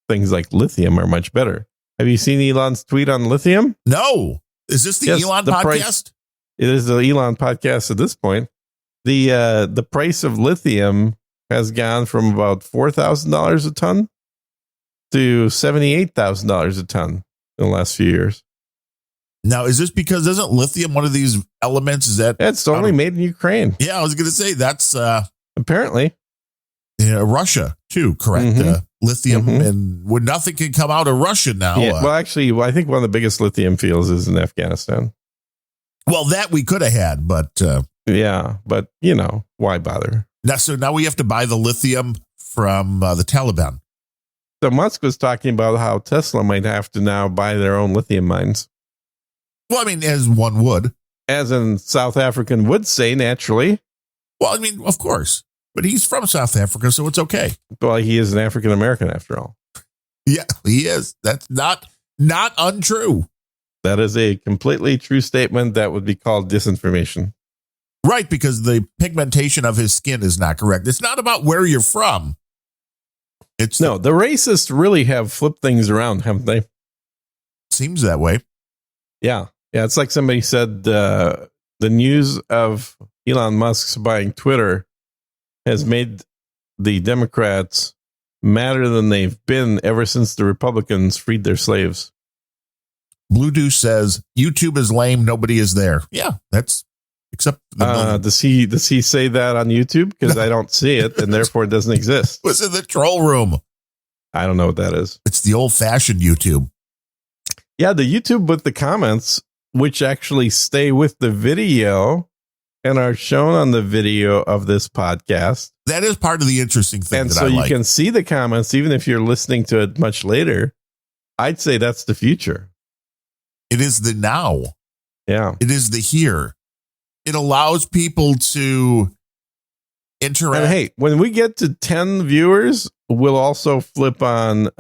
things like lithium are much better. Have you seen Elon's tweet on lithium? No. Is this the Elon podcast? It is the Elon podcast at this point. The price of lithium has gone from about $4,000 a ton to $78,000 a ton in the last few years. Now, is this because isn't lithium one of these elements? Is that it's only made in Ukraine? Yeah, I was going to say that's apparently Russia too. Correct. Lithium, and when nothing can come out of Russia now. Yeah, well, actually, I think one of the biggest lithium fields is in Afghanistan. Well, that we could have had, but but why bother? Now we have to buy the lithium from the Taliban. So Musk was talking about how Tesla might have to now buy their own lithium mines. Well, I mean, as one would. As a South African would say, naturally. Well, I mean, of course. But he's from South Africa, so it's okay. Well, he is an African American after all. Yeah, he is. That's not untrue. That is a completely true statement that would be called disinformation. Right, because the pigmentation of his skin is not correct. It's not about where you're from. The racists really have flipped things around, haven't they? Seems that way. Yeah. Yeah, it's like somebody said the news of Elon Musk's buying Twitter has made the Democrats madder than they've been ever since the Republicans freed their slaves. Blue Deuce says YouTube is lame. Nobody is there. Yeah, that's except does he say that on YouTube? Because I don't see it, and therefore it doesn't exist. Was in the troll room. I don't know what that is. It's the old fashioned YouTube. Yeah, the YouTube with the comments, which actually stay with the video and are shown on the video of this podcast. That is part of the interesting thing. And that so I you like. can see the comments, even if you're listening to it much later. I'd say that's the future. It is the now. Yeah. It is the here. It allows people to interact. And hey, when we get to 10 viewers, we'll also flip on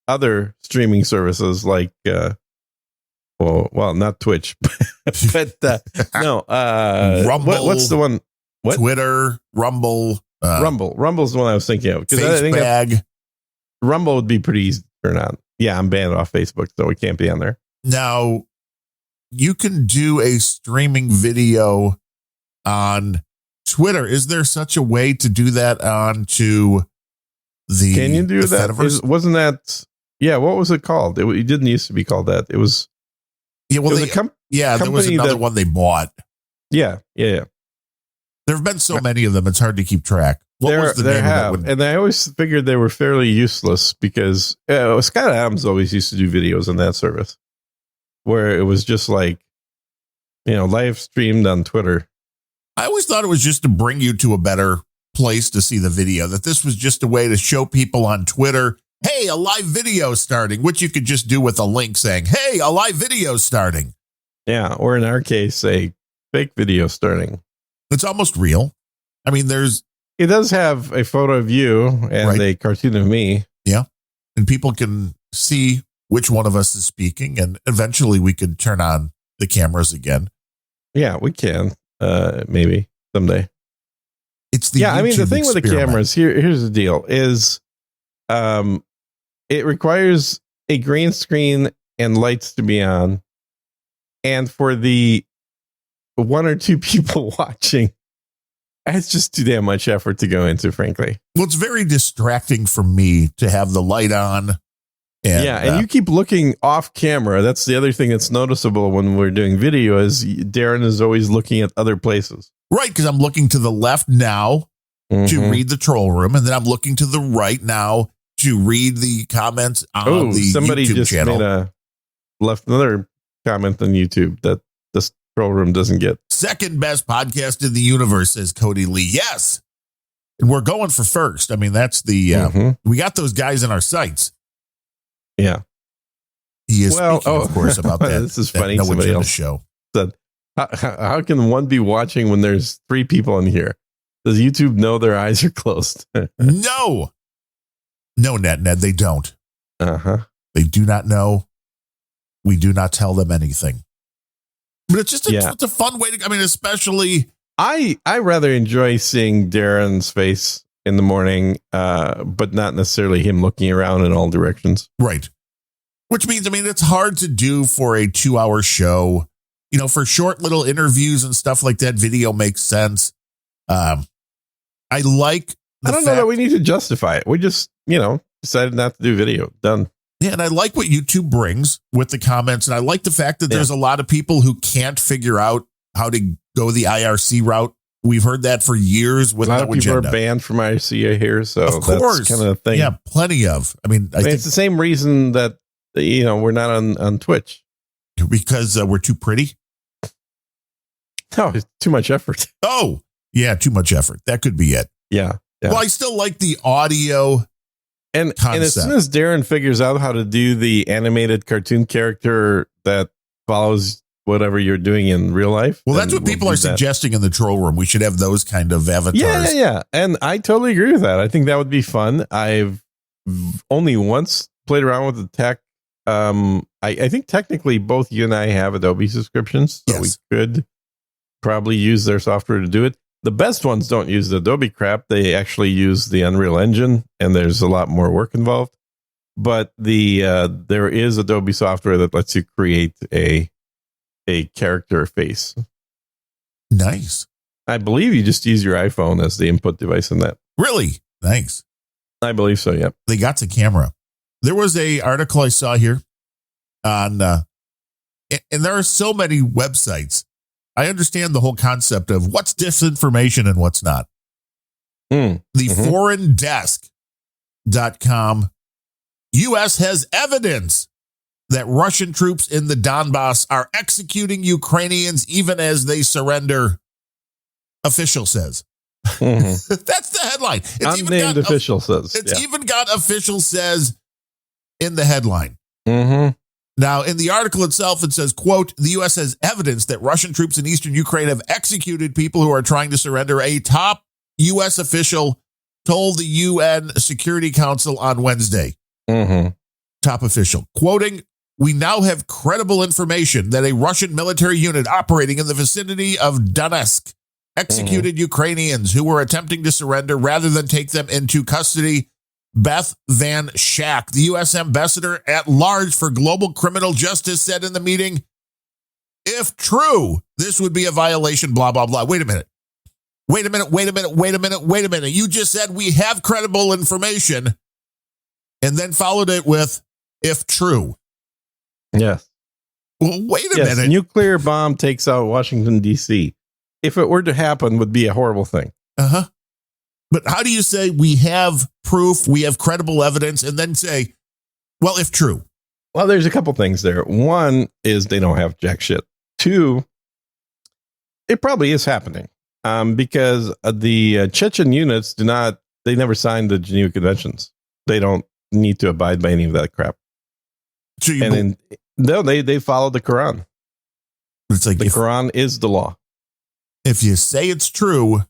other streaming services like, well, not Twitch, but no, Rumble. What's the one? What? Twitter, Rumble. Rumble's the one I was thinking of. Because I think Facebag. Rumble would be pretty easy to turn on. Yeah, I'm banned off Facebook, so we can't be on there. Now, you can do a streaming video on Twitter. Is there such a way to do that onto the Can you do that? Wasn't that... Yeah, what was it called? It didn't used to be called that. It was... Yeah, well, there was another one they bought. Yeah. There have been so many of them, it's hard to keep track. What was the name of that? And I always figured they were fairly useless because Scott Adams always used to do videos on that service where it was just like, live streamed on Twitter. I always thought it was just to bring you to a better place to see the video, that this was just a way to show people on Twitter, hey, a live video starting, which you could just do with a link saying, hey, a live video starting. Yeah. Or in our case, a fake video starting. It's almost real. I mean, it does have a photo of you and a cartoon of me. Yeah. And people can see which one of us is speaking. And eventually we could turn on the cameras again. Yeah, we can. Maybe someday. It's the I mean, the thing with the cameras here's the deal is, it requires a green screen and lights to be on. And for the one or two people watching, it's just too damn much effort to go into, frankly. Well, it's very distracting for me to have the light on. And you keep looking off camera. That's the other thing that's noticeable when we're doing video is Darren is always looking at other places. Right, because I'm looking to the left now to read the troll room, and then I'm looking to the right now to read the comments on the somebody YouTube just channel. Left another comment on YouTube that this troll room doesn't get. Second best podcast in the universe, says Cody Lee. Yes. And we're going for first. I mean, that's the, we got those guys in our sights. Yeah. He is speaking, of course, about that. This is funny. Somebody else show said, how can one be watching when there's three people in here? Does YouTube know their eyes are closed? No, Ned, they don't. They do not know. We do not tell them anything. But it's just it's a fun way to, I mean, especially. I rather enjoy seeing Darren's face in the morning, but not necessarily him looking around in all directions. Right. Which means, I mean, it's hard to do for a 2-hour show. For short little interviews and stuff like that, video makes sense. I like. I don't know that we need to justify it. We just, decided not to do video. Done. Yeah, and I like what YouTube brings with the comments. And I like the fact that there's a lot of people who can't figure out how to go the IRC route. We've heard that for years with a lot no of people agenda. are banned from IRC here, so of course, that's kind of a thing. Yeah, plenty of. I mean, I think it's the same reason that we're not on Twitch because we're too pretty. No, it's too much effort. Oh, yeah, too much effort. That could be it. Yeah. Well, I still like the audio. And as soon as Darren figures out how to do the animated cartoon character that follows whatever you're doing in real life. Well, that's what people are suggesting in the troll room. We should have those kind of avatars. Yeah. And I totally agree with that. I think that would be fun. I've only once played around with the tech. I think technically both you and I have Adobe subscriptions, so we could probably use their software to do it. The best ones don't use the Adobe crap. They actually use the Unreal Engine, and there's a lot more work involved. But there is Adobe software that lets you create a character face. Nice. I believe you just use your iPhone as the input device in that. Really? Thanks. I believe so, yeah. They got the camera. There was a article I saw here on, and there are so many websites. I understand the whole concept of what's disinformation and what's not. The foreigndesk.com, U.S. has evidence that Russian troops in the Donbass are executing Ukrainians even as they surrender, official says. That's the headline. It's unnamed official says. It's even got official says in the headline. Now, in the article itself, it says, quote, the U.S. has evidence that Russian troops in eastern Ukraine have executed people who are trying to surrender. A top U.S. official told the UN Security Council on Wednesday. Top official, quoting, we now have credible information that a Russian military unit operating in the vicinity of Donetsk executed Ukrainians who were attempting to surrender rather than take them into custody. Beth Van Schack, the U.S. ambassador at large for global criminal justice, said in the meeting, if true, this would be a violation, blah, blah, blah. Wait a minute. You just said we have credible information and then followed it with, if true. Yes. Well, wait a minute. Nuclear bomb takes out Washington, D.C. If it were to happen, would be a horrible thing. But how do you say we have proof, we have credible evidence, and then say, well, if true? Well, there's a couple things there. One is they don't have jack shit. Two, it probably is happening because the Chechen units they never signed the Geneva Conventions. They don't need to abide by any of that crap. So they follow the Quran. It's like the Quran is the law. If you say it's true,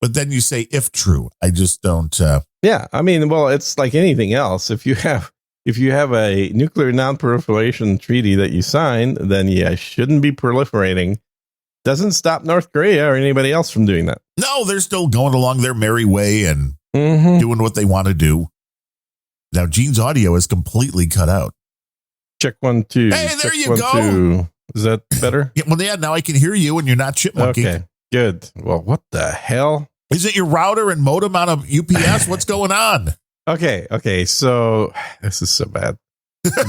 but then you say if true, I just don't. Yeah, I mean, well, it's like anything else. If you have a nuclear non-proliferation treaty that you sign, then you shouldn't be proliferating. Doesn't stop North Korea or anybody else from doing that. No, they're still going along their merry way and doing what they want to do. Now, Gene's audio is completely cut out. Check 1, 2. Hey, there you go. 2. Is that better? Yeah, now I can hear you and you're not chipmunking. Okay, good. Well, what the hell? Is it your router and modem on a UPS? What's going on? Okay. So this is so bad.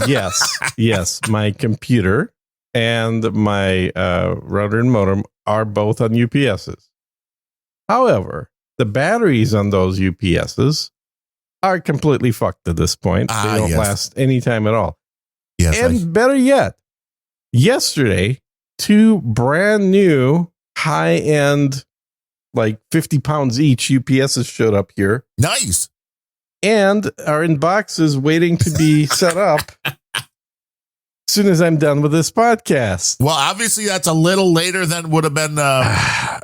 Yes. My computer and my router and modem are both on UPSs. However, the batteries on those UPSs are completely fucked at this point. They don't last any time at all. Yes, and better yet, yesterday, 2 brand new high-end, like 50 pounds each UPSs showed up here. Nice. And are in boxes waiting to be set up as soon as I'm done with this podcast. Well, obviously that's a little later than would have been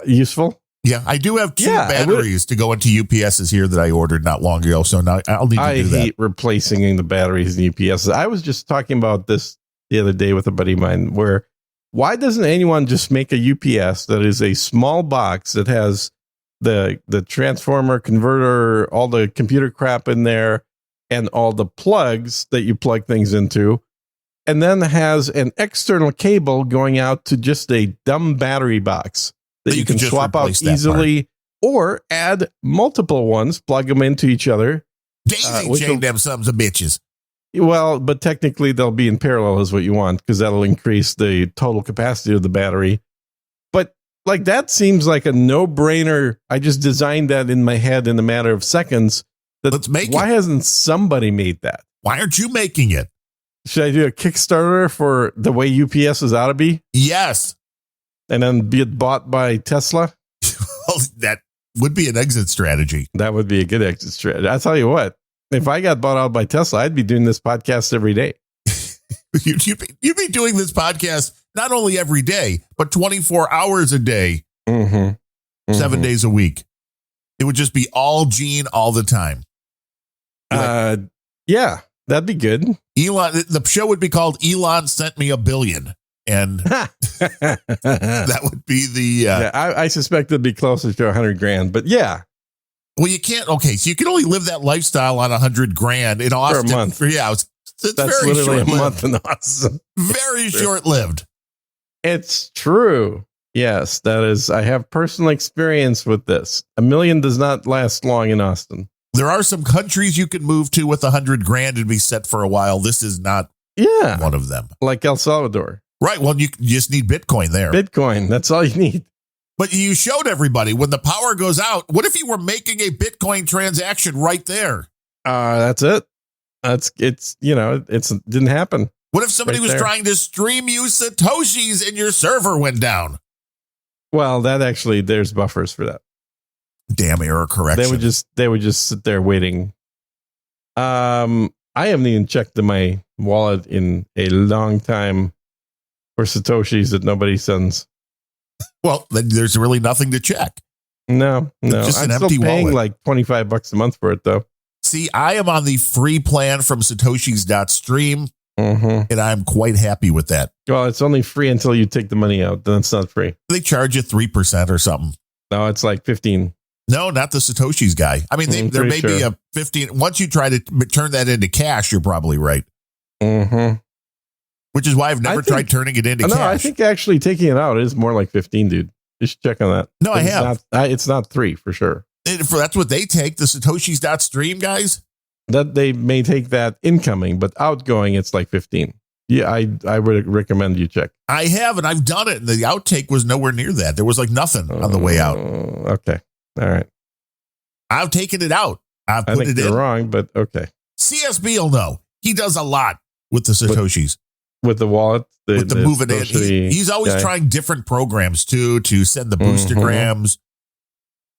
useful. Yeah, I do have 2 batteries to go into UPSs here that I ordered not long ago. So now I'll need to do that. I hate replacing the batteries in UPSs. I was just talking about this the other day with a buddy of mine where why doesn't anyone just make a UPS that is a small box that has the transformer, converter, all the computer crap in there and all the plugs that you plug things into, and then has an external cable going out to just a dumb battery box that you can swap out easily or add multiple ones, plug them into each other. Daisy chain them sons of bitches. Well, but technically they'll be in parallel is what you want because that'll increase the total capacity of the battery. But like that seems like a no-brainer. I just designed that in my head in a matter of seconds. Let's make it. Why hasn't somebody made that? Why aren't you making it? Should I do a Kickstarter for the way UPS is ought to be? Yes. And then be bought by Tesla? Well, that would be an exit strategy. That would be a good exit strategy. I'll tell you what. If I got bought out by Tesla, I'd be doing this podcast every day. You'd be doing this podcast not only every day, but 24 hours a day, 7 days a week. It would just be all Gene all the time. Yeah, that'd be good. Elon, the show would be called Elon Sent Me $1 billion. And that would be the... I suspect it'd be closer to $100,000, but yeah. Well, you can't. Okay, so you can only live that lifestyle on $100,000 in Austin for a month. That's very literally a month in Austin. Very short-lived. It's true. Yes, that is. I have personal experience with this. $1 million does not last long in Austin. There are some countries you can move to with $100,000 and be set for a while. This is not one of them. Like El Salvador. Right. Well, you just need Bitcoin there. Bitcoin. That's all you need. But you showed everybody when the power goes out. What if you were making a Bitcoin transaction right there? That's it. It didn't happen. What if somebody was trying to stream you Satoshis and your server went down? Well, there's buffers for that. Damn error correction. They would just sit there waiting. I haven't even checked in my wallet in a long time for Satoshis that nobody sends. Well, then there's really nothing to check. No. It's just I'm an still empty paying wallet. like $25 a month for it though. See, I am on the free plan from Satoshis.stream, and I'm quite happy with that. Well, it's only free until you take the money out. Then it's not free. They charge you 3% or something. No, it's like 15. No, not the Satoshis guy. I mean, there may be a 15. Once you try to turn that into cash, you're probably right. Which is why I've never tried turning it into cash. No, I think actually taking it out is more like 15, dude. You should check on that. No, I have. It's not 3 for sure. That's what they take, the Satoshis.stream guys. That they may take that incoming, but outgoing, it's like 15. Yeah, I would recommend you check. I have, and I've done it, and the outtake was nowhere near that. There was like nothing on the way out. Okay. All right. I've taken it out. I've put it in. You're wrong, but okay. CSB will know. He does a lot with the Satoshis. With the wallet, with the moving in. He's always trying different programs too to send the boostergrams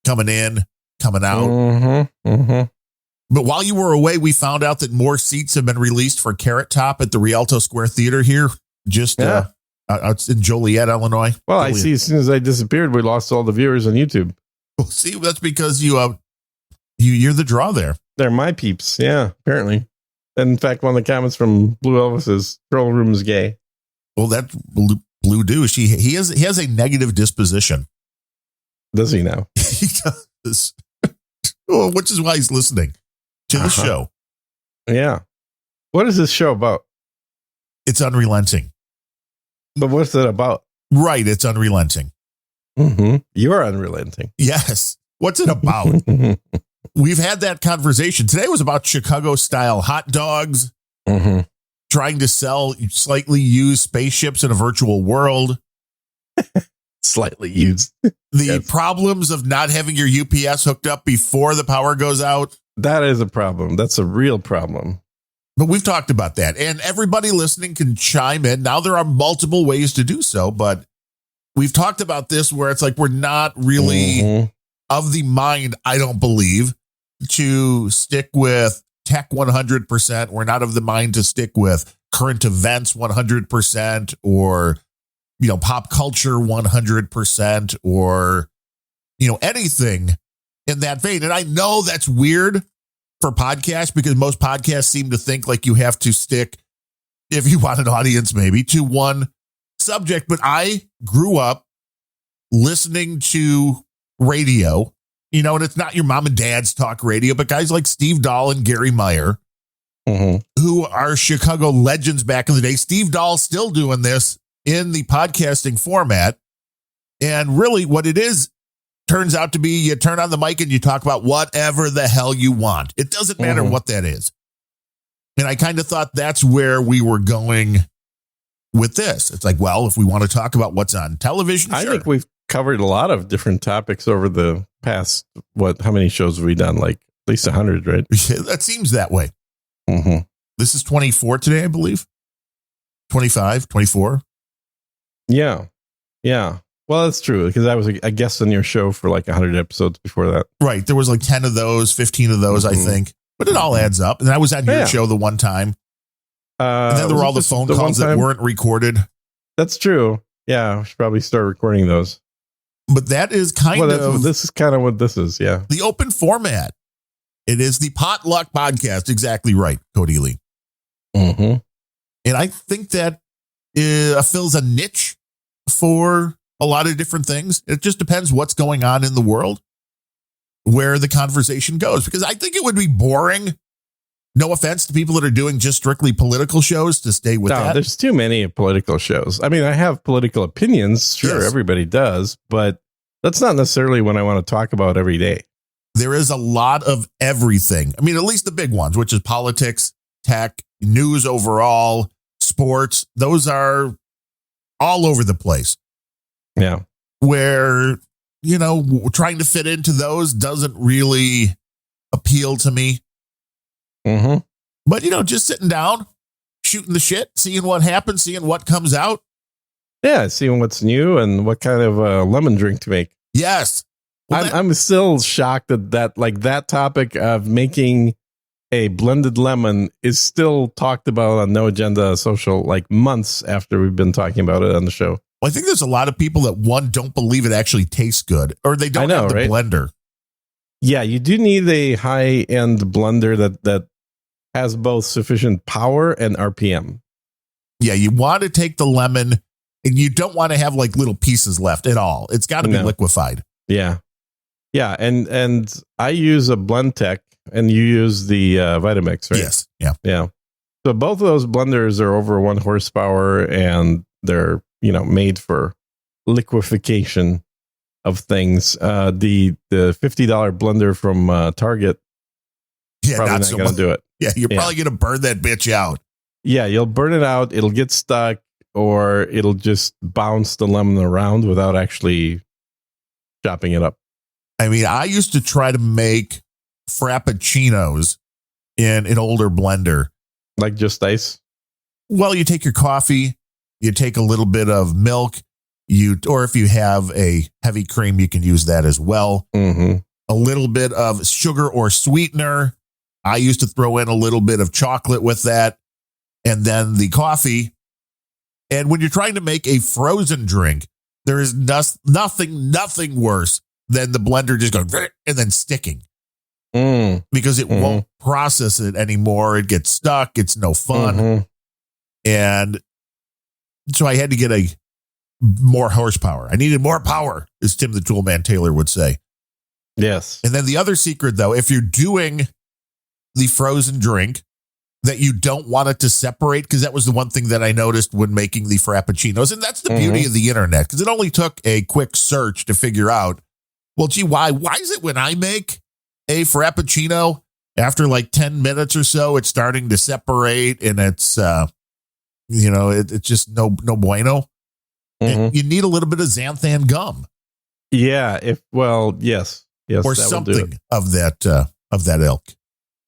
coming in, coming out. But while you were away, we found out that more seats have been released for Carrot Top at the Rialto Square Theater here, just out in Joliet, Illinois. Well, I see. As soon as I disappeared, we lost all the viewers on YouTube. Well, see, that's because you're the draw there. They're my peeps. Yeah, apparently. And in fact, one of the comments from Blue Elvis is "Troll Room is gay." Well, that Blue douche. He has a negative disposition. Does he now? He does. Well, which is why he's listening to the show. Yeah. What is this show about? It's unrelenting. But what's it about? Right. It's unrelenting. You're unrelenting. Yes. What's it about? We've had that conversation. Today was about Chicago style hot dogs, trying to sell slightly used spaceships in a virtual world. Slightly used. The problems of not having your UPS hooked up before the power goes out. That is a problem. That's a real problem. But we've talked about that, and everybody listening can chime in. Now there are multiple ways to do so, but we've talked about this where it's like we're not really of the mind, I don't believe, to stick with tech 100%. We're not of the mind to stick with current events 100% or, pop culture 100% or, anything in that vein. And I know that's weird for podcasts because most podcasts seem to think like you have to stick, if you want an audience, maybe to one subject. But I grew up listening to radio, and it's not your mom and dad's talk radio, but guys like Steve Dahl and Gary Meyer, who are Chicago legends back in the day. Steve Dahl still doing this in the podcasting format. And really what it is turns out to be you turn on the mic and you talk about whatever the hell you want. It doesn't matter what that is. And I kind of thought that's where we were going with this. It's like, well, if we want to talk about what's on television, I think we've covered a lot of different topics over the past, how many shows have we done? Like at least 100, right? That seems that way. This is 24 today, I believe. 25, 24. Yeah. Well, that's true because I was a guest on your show for like 100 episodes before that. Right. There was like 10 of those, 15 of those, I think. But it all adds up. And I was on your show the one time. And then there were all the phone calls that weren't recorded. That's true. Yeah. I should probably start recording those. But that is this is kind of what this is. Yeah. The open format. It is the potluck podcast. Exactly right, Cody Lee. And I think that fills a niche for a lot of different things. It just depends what's going on in the world, where the conversation goes, because I think it would be boring. No offense to people that are doing just strictly political shows to stay with that. There's too many political shows. I mean, I have political opinions. Sure, everybody does, but that's not necessarily what I want to talk about every day. there is a lot of everything. I mean, at least the big ones, which is politics, tech, news overall, sports. Those are all over the place. Yeah. Where, trying to fit into those doesn't really appeal to me. Mm-hmm. But, just sitting down, shooting the shit, seeing what happens, seeing what comes out. Yeah, seeing what's new and what kind of lemon drink to make. Yes. Well, I'm still shocked that topic of making a blended lemon is still talked about on No Agenda Social months after we've been talking about it on the show. Well, I think there's a lot of people that don't believe it actually tastes good, or they don't have the blender. Yeah, you do need a high-end blender that has both sufficient power and RPM. Yeah, you want to take the lemon, and you don't want to have little pieces left at all. It's got to be liquefied. Yeah. Yeah, and I use a Blend Tech, and you use the Vitamix, right? Yes. Yeah. Yeah. So both of those blenders are over 1 horsepower, and they're made for liquefaction of things. The $50 blender from Target, probably not going to do it. Yeah, you're probably going to burn that bitch out. Yeah, you'll burn it out. It'll get stuck, or it'll just bounce the lemon around without actually chopping it up. I mean, I used to try to make frappuccinos in an older blender. Like just ice? Well, you take your coffee, you take a little bit of milk, or if you have a heavy cream, you can use that as well. Mm-hmm. A little bit of sugar or sweetener. I used to throw in a little bit of chocolate with that, and then the coffee. And when you're trying to make a frozen drink, there is nothing worse than the blender just going and then sticking. Because it won't process it anymore. It gets stuck. It's no fun. And so I had to get a more horsepower. I needed more power, as Tim the Toolman Taylor would say. Yes. And then the other secret, though, if you're doing the frozen drink, that you don't want it to separate, because that was the one thing that I noticed when making the frappuccinos. And that's the beauty of the internet, because it only took a quick search to figure out, well, gee, why is it when I make a frappuccino, after 10 minutes or so, it's starting to separate, and it's, it's just no bueno. And you need a little bit of xanthan gum. Yeah. Yes. Or something of that ilk.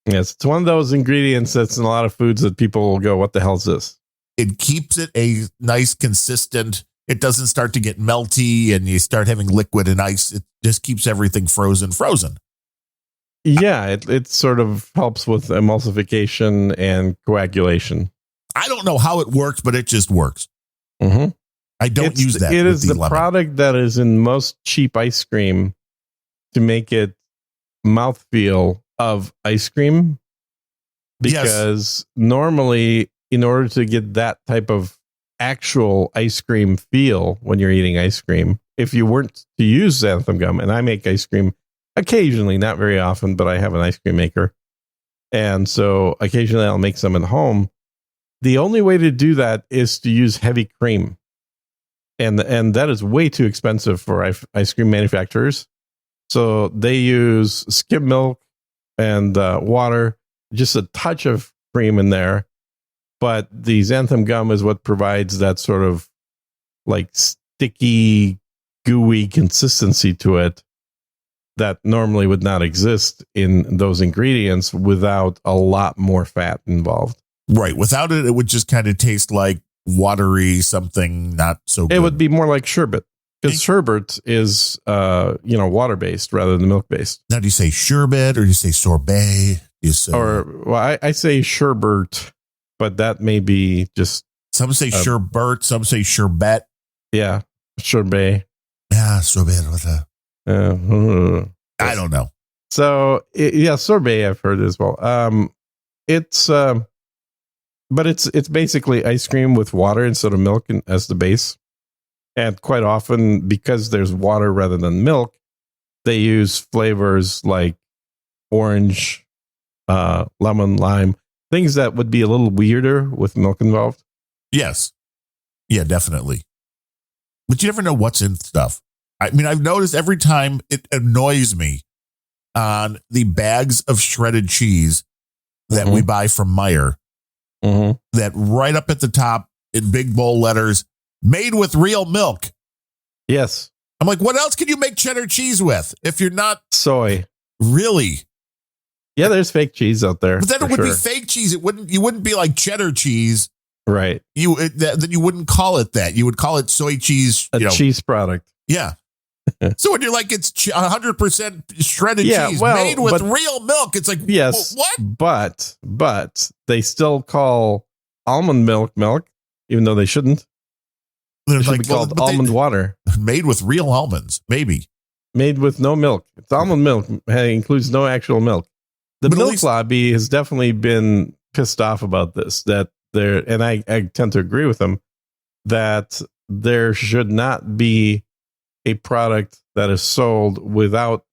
Yes. It's one of those ingredients that's in a lot of foods that people will go, what the hell is this? It keeps it a nice, consistent. It doesn't start to get melty and you start having liquid and ice. It just keeps everything frozen. Yeah, it sort of helps with emulsification and coagulation. I don't know how it works, but it just works. I don't use that. It is the product that is in most cheap ice cream to make it mouthfeel of ice cream. Because normally, in order to get that type of actual ice cream feel when you're eating ice cream, if you weren't to use xanthan gum, and I make ice cream occasionally, not very often, but I have an ice cream maker. And so occasionally I'll make some at home. The only way to do that is to use heavy cream. And that is way too expensive for ice cream manufacturers. So they use skim milk and water, just a touch of cream in there. But the xanthan gum is what provides that sort of sticky, gooey consistency to it that normally would not exist in those ingredients without a lot more fat involved. Right. Without it, it would just kind of taste like watery something, not so good. It would be more like sherbet, because sherbet is water based rather than milk based. Now, do you say sherbet or do you say sorbet? I say sherbet, but that may be just some say sherbet, some say sherbet. Yeah, sherbet. Yeah, sorbet. I don't know. So sorbet I've heard as well. But it's basically ice cream with water instead of milk as the base. And quite often, because there's water rather than milk, they use flavors like orange, lemon, lime, things that would be a little weirder with milk involved. Yes. Yeah, definitely. But you never know what's in stuff. I mean, I've noticed every time it annoys me on the bags of shredded cheese that we buy from Meijer. That right up at the top in big bold letters, made with real milk. Yes. I'm like, what else can you make cheddar cheese with if you're not soy? Really? Yeah, there's fake cheese out there. But then it would be fake cheese. You wouldn't be like cheddar cheese. Right. Then you wouldn't call it that. You would call it soy cheese. A cheese product. Yeah. So when you're like, it's 100% shredded cheese made with real milk, it's like, yes, what? But they still call almond milk, even though they shouldn't. It should be called almond water. Made with real almonds, maybe. Made with no milk. It's almond milk. It includes no actual milk. The milk lobby has definitely been pissed off about this. And I tend to agree with them, that there should not be a product that is sold without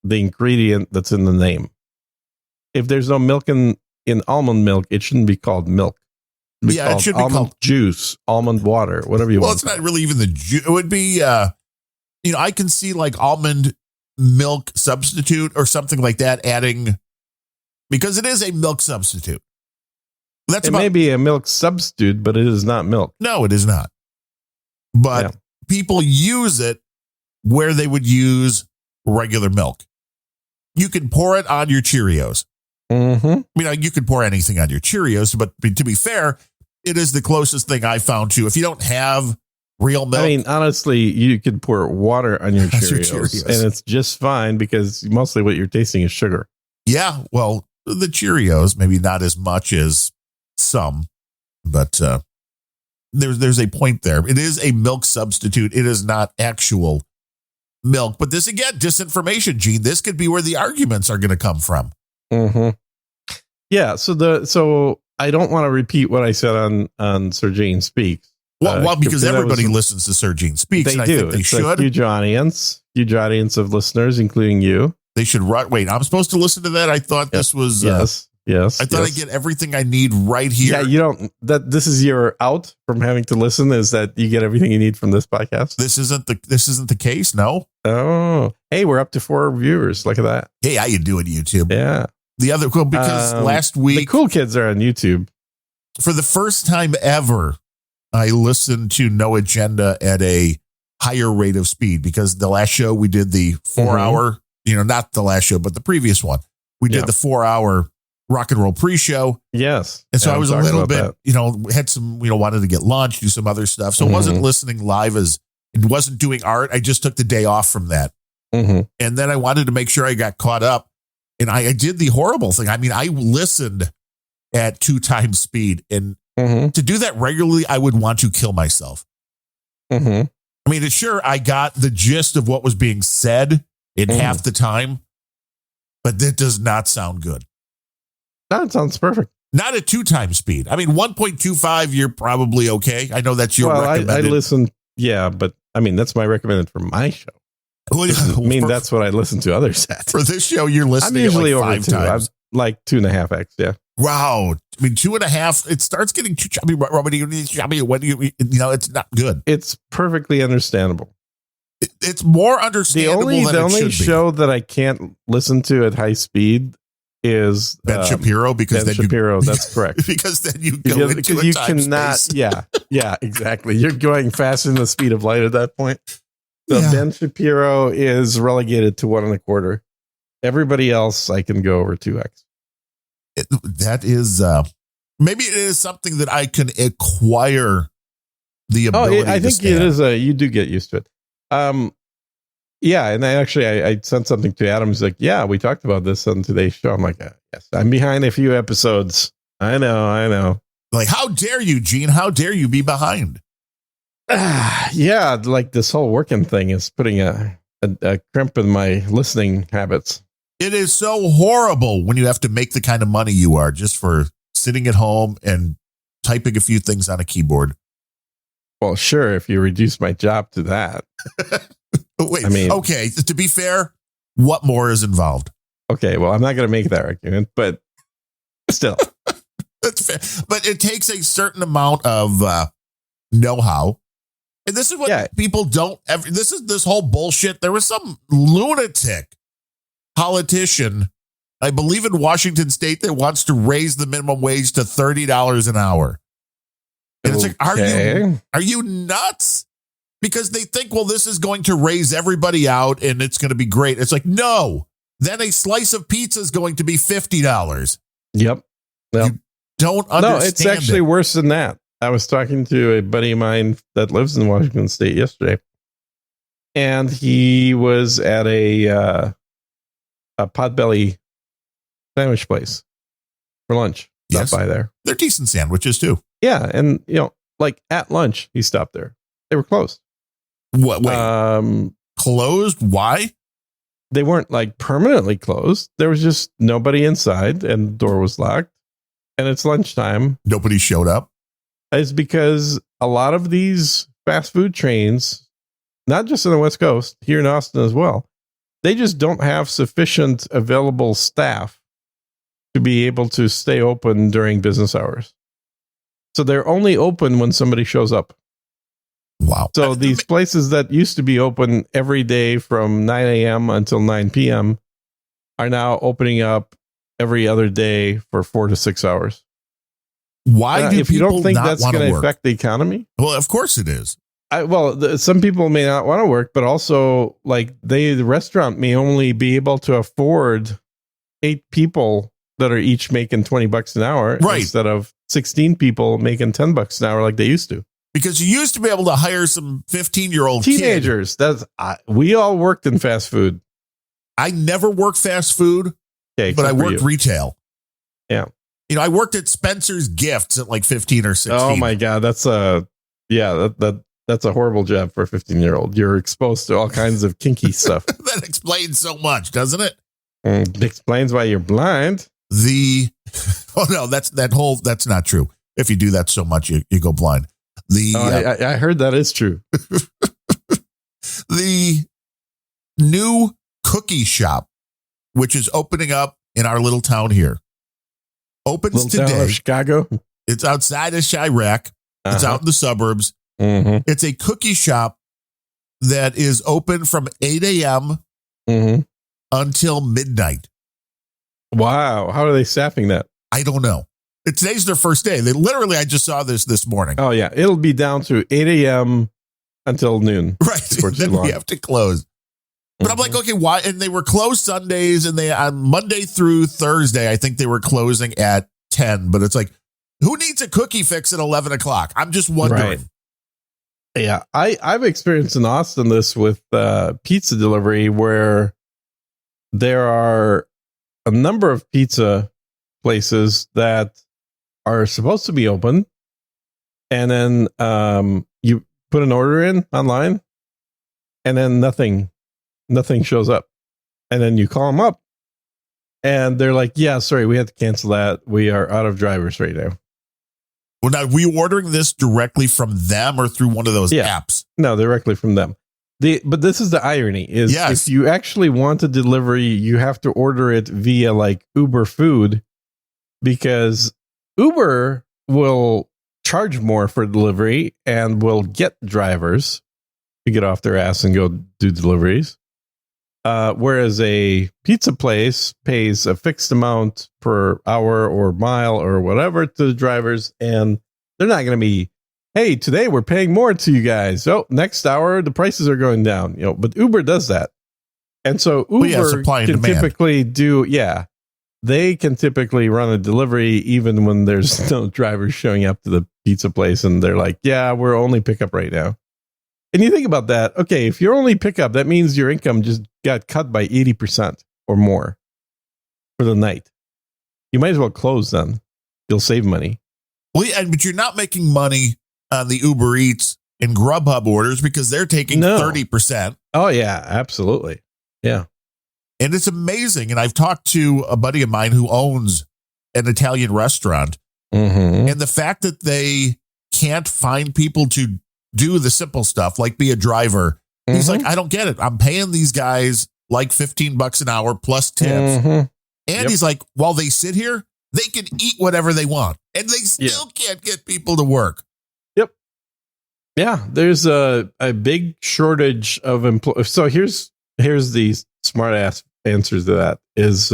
the ingredient that's in the name. If there's no milk in almond milk, it shouldn't be called milk. It should be almond juice, almond water, whatever you want. Well, it's not really even the juice. It would be, I can see like almond milk substitute or something like that adding, because it is a milk substitute. It may be a milk substitute, but it is not milk. No, it is not. But people use it where they would use regular milk. You can pour it on your Cheerios. I mean, you could pour anything on your Cheerios, but to be fair, it is the closest thing I found to. If you don't have real milk. I mean, honestly, you could pour water on your Cheerios, and it's just fine because mostly what you're tasting is sugar. Yeah, well, the Cheerios, maybe not as much as some, but there's a point there. It is a milk substitute. It is not actual milk. But this, again, disinformation, Gene. This could be where the arguments are going to come from. Yeah, so I don't want to repeat what I said on Sir Gene Speaks. Well, because everybody listens to Sir Gene Speaks. They and do. I think they should. A huge audience of listeners, including you. They should. Wait, I'm supposed to listen to that? I thought this was. Yes. I thought I get everything I need right here. Yeah, you don't. This is your out from having to listen. Is that you get everything you need from this podcast? This isn't the case. No. Oh, hey, we're up to 4 viewers. Look at that. Hey, how you doing, YouTube? Yeah. The other because last week the cool kids are on YouTube. For the first time ever, I listened to No Agenda at a higher rate of speed, because the last show we did the 4-hour, not the last show, but the previous one, we did the 4-hour rock and roll pre-show. Yes. And so I was a little bit, had some, wanted to get lunch, do some other stuff. So I wasn't listening live it wasn't doing art. I just took the day off from that. And then I wanted to make sure I got caught up. And I did the horrible thing. I mean, I listened at 2 times speed. And to do that regularly, I would want to kill myself. I mean, sure, I got the gist of what was being said in half the time, but that does not sound good. No, it sounds perfect. Not at 2 times speed. I mean, 1.25, you're probably okay. I know that's your recommended. I listen, but I mean, that's my recommended for my show. That's what I listen to others at. For this show, you're listening I'm usually like over 5 2. times. I'm like 2.5x, yeah. Wow. I mean, 2.5, it starts getting too chubby. It's not good. It's perfectly understandable. It's more understandable than it should be. The only show that I can't listen to at high speed is Ben Shapiro, because Ben Shapiro. That's correct. Because then you go into a time space. Yeah, exactly. You're going faster than the speed of light at that point. So Ben Shapiro is relegated to 1.25. Everybody else, I can go over 2x. That is maybe it is something that I can acquire the ability. I think it is. You do get used to it. Yeah, and I sent something to Adam. He's like, "Yeah, we talked about this on today's show." I'm like, "Yes, I'm behind a few episodes. I know." Like, how dare you, Gene? How dare you be behind? Yeah, like this whole working thing is putting a crimp in my listening habits. It is so horrible when you have to make the kind of money you are just for sitting at home and typing a few things on a keyboard. Well, sure, if you reduce my job to that. Wait, okay, to be fair, what more is involved? Okay, well, I'm not going to make that argument, but still. That's fair. But it takes a certain amount of know-how. And this is what people don't ever, this whole bullshit. There was some lunatic politician, I believe in Washington State, that wants to raise the minimum wage to $30 an hour. And it's like, are you nuts? Because they think, well, this is going to raise everybody out and it's going to be great. It's like, no. Then a slice of pizza is going to be $50. Yep. You don't understand. No, it's actually worse than that. I was talking to a buddy of mine that lives in Washington State yesterday, and he was at a Potbelly sandwich place for lunch. Yes. Stopped by there. They're decent sandwiches too. Yeah, and like at lunch, he stopped there. They were closed. What? Wait. Closed? Why? They weren't like permanently closed. There was just nobody inside, and the door was locked. And it's lunchtime. Nobody showed up. It's because a lot of these fast food chains, not just on the West Coast, here in Austin as well, they just don't have sufficient available staff to be able to stay open during business hours. So they're only open when somebody shows up. Wow. So these places that used to be open every day from 9 a.m. until 9 p.m. are now opening up every other day for 4 to 6 hours. Why do if you don't think that's going to work? affect the economy? Well, of course it is. Some people may not want to work, but also like the restaurant may only be able to afford 8 people that are each making $20 an hour, right, instead of 16 people making $10 an hour like they used to. Because you used to be able to hire some 15-year-old teenagers. We all worked in fast food. I never worked fast food, but I worked retail. Yeah. I worked at Spencer's Gifts at like 15 or 16. Oh my God. That's a horrible job for a 15-year-old. You're exposed to all kinds of kinky stuff. That explains so much, doesn't it? It explains why you're blind. That's not true. If you do that so much, you go blind. I heard that is true. The new cookie shop, which is opening up in our little town here, opens today. Town of Chicago. It's outside of Chirac. It's out in the suburbs. Mm-hmm. It's a cookie shop that is open from 8 a.m. Until midnight. Wow. How are they staffing that? I don't know. Today's their first day. I just saw this morning. Oh, yeah. It'll be down to 8 a.m. until noon. Right. Then we have to close. But I'm like, okay, why? And they were closed Sundays, and on Monday through Thursday, I think they were closing at 10. But it's like, who needs a cookie fix at 11 o'clock? I'm just wondering. Right. Yeah. I've experienced in Austin this with pizza delivery, where there are a number of pizza places that are supposed to be open, and then you put an order in online, and then nothing shows up, and then you call them up, and they're like, "Yeah, sorry, we had to cancel that. We are out of drivers right now." Well, now, were you ordering this directly from them or through one of those apps? No, directly from them. But this is the irony: is if you actually want a delivery, you have to order it via like Uber Food, because Uber will charge more for delivery and will get drivers to get off their ass and go do deliveries. Whereas a pizza place pays a fixed amount per hour or mile or whatever to the drivers, and they're not going to be, hey, today we're paying more to you guys. So next hour the prices are going down. But Uber does that, and so Uber can typically they can typically run a delivery even when there's no drivers showing up to the pizza place, and they're like, yeah, we're only pickup right now. And you think about that. Okay, if you're only pickup, that means your income just got cut by 80% or more for the night. You might as well close then. You'll save money. Well, but you're not making money on the Uber Eats and Grubhub orders because they're taking 30%. Oh, yeah, absolutely. Yeah. And it's amazing. And I've talked to a buddy of mine who owns an Italian restaurant. And the fact that they can't find people to do the simple stuff, like be a driver. He's like, I don't get it. I'm paying these guys like $15 an hour plus tips. And he's like, while they sit here, they can eat whatever they want, and they still can't get people to work. Yep. Yeah. There's a big shortage of employees. So here's the smart ass answer to that is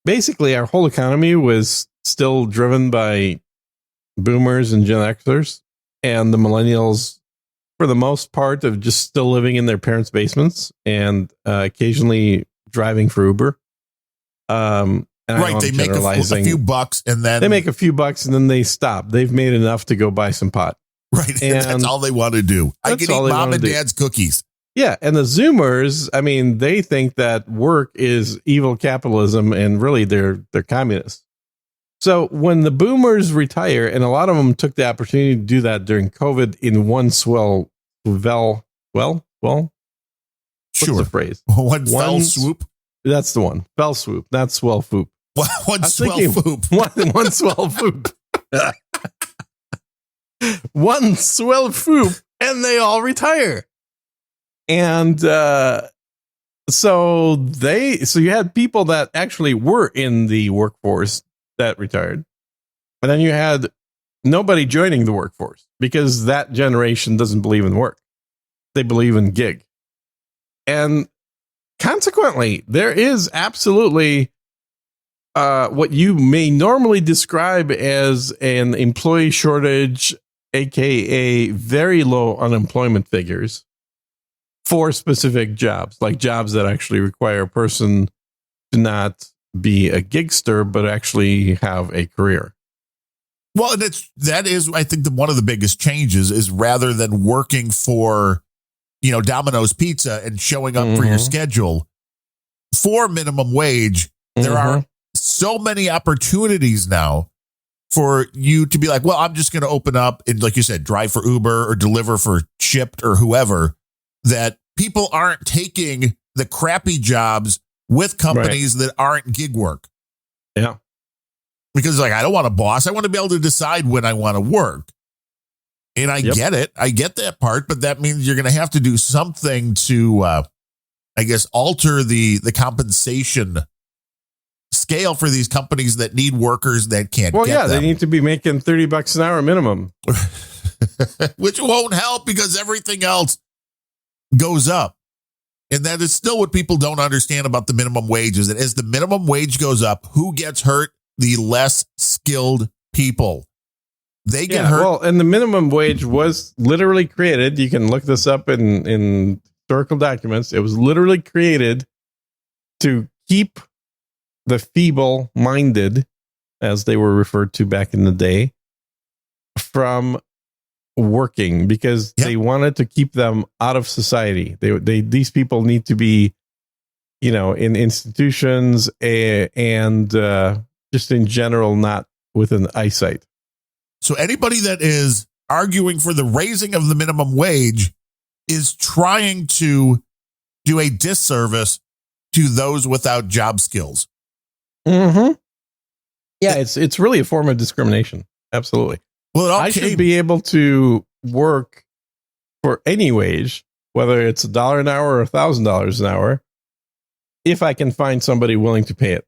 basically our whole economy was still driven by boomers and Gen Xers, and the millennials, for the most part, of just still living in their parents' basements and occasionally driving for Uber. And right, they make a few bucks and then they stop. They've made enough to go buy some pot. Right, and that's all they want to do. I can eat mom and dad's cookies. Yeah, and the Zoomers, I mean, they think that work is evil capitalism, and really they're communists. So when the boomers retire, and a lot of them took the opportunity to do that during COVID in one swoop. Sure. The phrase? One fell swoop? That's the one. Fell swoop, not swell foop. One swell foop. One swell foop. One swell foop, and they all retire. And so you had people that actually were in the workforce that retired. And then you had nobody joining the workforce because that generation doesn't believe in work. They believe in gig. And consequently, there is absolutely what you may normally describe as an employee shortage, aka very low unemployment figures for specific jobs, like jobs that actually require a person to not be a gigster, but actually have a career. Well, and that is, I think, one of the biggest changes is rather than working for, Domino's Pizza and showing up for your schedule for minimum wage, there are so many opportunities now for you to be like, well, I'm just going to open up and, like you said, drive for Uber or deliver for Shipt or whoever, that people aren't taking the crappy jobs with companies that aren't gig work. Yeah. Because I don't want a boss. I want to be able to decide when I want to work. And I get it. I get that part, but that means you're going to have to do something to, alter the compensation scale for these companies that need workers that can't get them. They need to be making $30 an hour minimum. Which won't help because everything else goes up. And that is still what people don't understand about the minimum wage is that as the minimum wage goes up, who gets hurt? The less skilled people. They get hurt. Well, and the minimum wage was literally created. You can look this up in historical documents. It was literally created to keep the feeble-minded, as they were referred to back in the day, from working because they wanted to keep them out of society. These people need to be, in institutions and just in general, not within eyesight. So anybody that is arguing for the raising of the minimum wage is trying to do a disservice to those without job skills. Mm-hmm. Yeah, it's really a form of discrimination. Absolutely. Well, I should be able to work for any wage, whether it's $1 an hour or $1,000 an hour, if I can find somebody willing to pay it.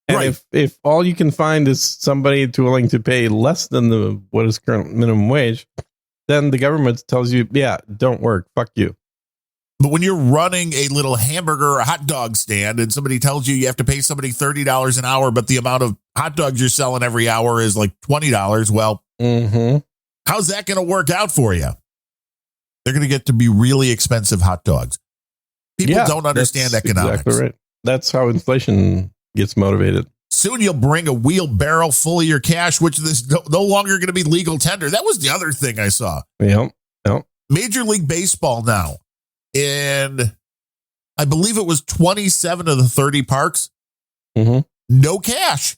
And if all you can find is somebody willing to pay less than what is current minimum wage, then the government tells you, don't work. Fuck you. But when you're running a little hamburger or a hot dog stand and somebody tells you have to pay somebody $30 an hour, but the amount of hot dogs you're selling every hour is like $20, well, how's that going to work out for you? They're going to get to be really expensive hot dogs. People don't understand economics. Exactly right. That's how inflation gets motivated. Soon you'll bring a wheelbarrow full of your cash, which is no longer going to be legal tender. That was the other thing I saw. Yep. Major League Baseball now, and I believe it was 27 of the 30 parks, no cash.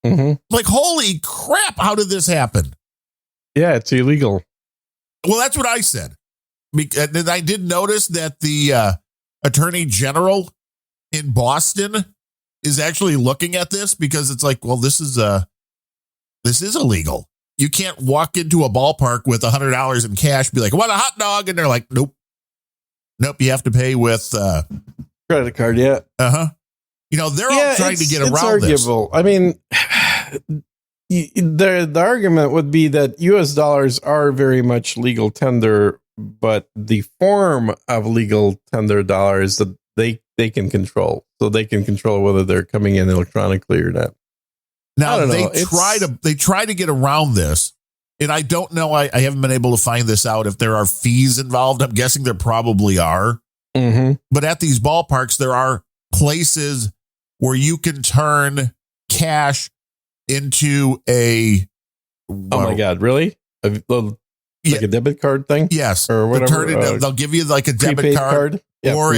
Like, holy crap, how did this happen? Yeah, it's illegal. Well, that's what I said. And I did notice that the Attorney General in Boston is actually looking at this because it's like, well, this is illegal. You can't walk into a ballpark with $100 in cash, be like, I want a hot dog. And they're like, nope, you have to pay with credit card. Yeah. They're all trying to get around this. I mean, the argument would be that US dollars are very much legal tender, but the form of legal tender dollars, that they they can control. So they can control whether they're coming in electronically or not. Now they try to get around this. And I don't know. I haven't been able to find this out if there are fees involved. I'm guessing there probably are. Mm-hmm. But at these ballparks, there are places where you can turn cash into a. Oh my God! Really? Like a debit card thing? Yes, or whatever. They'll give you like a debit card. Yeah, or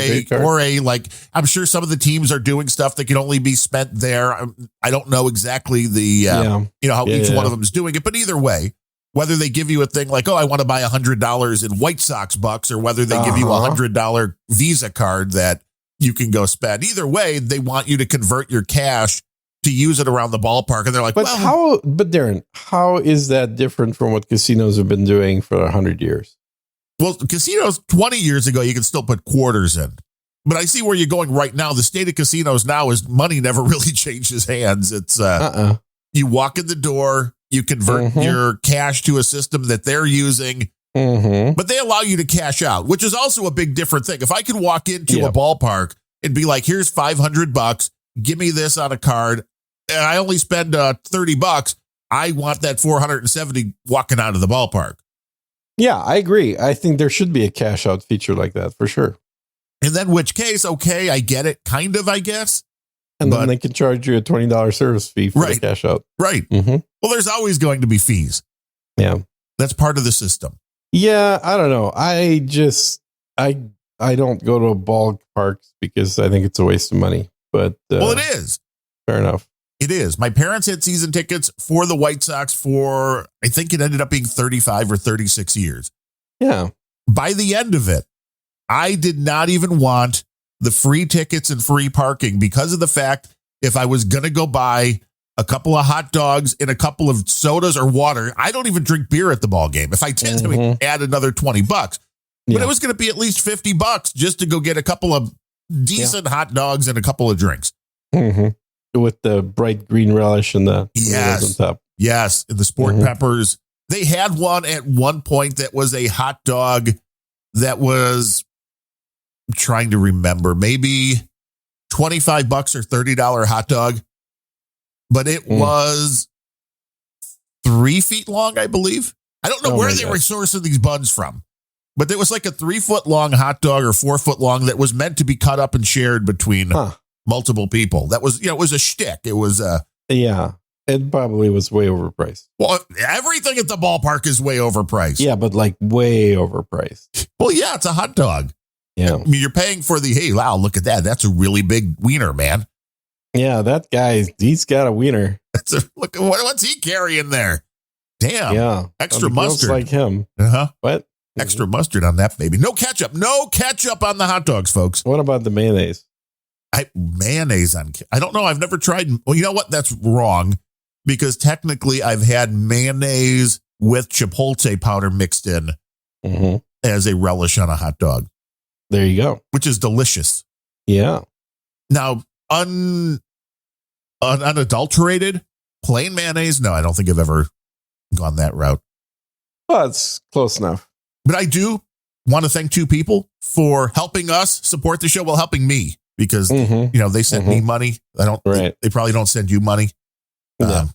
like I'm sure some of the teams are doing stuff that can only be spent there. I don't know exactly how each one of them is doing it, but either way. Whether they give you a thing like, I want to buy $100 in White Sox bucks, or whether they give you $100 Visa card that you can go spend. Either way, they want you to convert your cash to use it around the ballpark. And they're like, but Darren, how is that different from what casinos have been doing for 100 years? Well, casinos 20 years ago, you can still put quarters in. But I see where you're going right now. The state of casinos now is money never really changes hands. It's you walk in the door. You convert your cash to a system that they're using, but they allow you to cash out, which is also a big different thing. If I could walk into a ballpark and be like, here's $500, give me this on a card, and I only spend $30, I want that $470 walking out of the ballpark. Yeah, I agree. I think there should be a cash out feature like that for sure. And then which case, okay, I get it, kind of, I guess. And then they can charge you a $20 service fee for the cash out. Right. Mm-hmm. Well, there's always going to be fees. Yeah. That's part of the system. Yeah, I don't know. I don't go to ballparks because I think it's a waste of money. But it is. Fair enough. It is. My parents had season tickets for the White Sox for, I think it ended up being 35 or 36 years. Yeah. By the end of it, I did not even want the free tickets and free parking because of the fact if I was going to go buy a couple of hot dogs and a couple of sodas or water, I don't even drink beer at the ball game. If I did, to add another $20, but it was going to be at least $50 just to go get a couple of decent hot dogs and a couple of drinks. Mm-hmm. With the bright green relish and the on top. Yes. And the sport peppers. They had one at one point that was a hot dog that was, I'm trying to remember, maybe $25 or $30 hot dog, but it was 3 feet long, I believe. I don't know where they were sourcing these buns from, but there was like a 3 foot long hot dog or 4 foot long that was meant to be cut up and shared between multiple people. That was, it was a shtick. It was it probably was way overpriced. Well, everything at the ballpark is way overpriced. Yeah, but like way overpriced. Well, yeah, it's a hot dog. Yeah. I mean, you're paying for hey, wow, look at that. That's a really big wiener, man. Yeah, that guy, he's got a wiener. Look at what's he carrying there? Damn. Yeah. Extra mustard. Like him. What? Extra mustard on that baby. No ketchup. No ketchup on the hot dogs, folks. What about the mayonnaise? Mayonnaise on. I don't know. I've never tried. Well, you know what? That's wrong because technically I've had mayonnaise with chipotle powder mixed in as a relish on a hot dog. There you go. Which is delicious. Yeah. Now, unadulterated plain mayonnaise. No, I don't think I've ever gone that route. Well, it's close enough. But I do want to thank two people for helping us support the show while helping me because, they sent me money. They probably don't send you money. Yeah.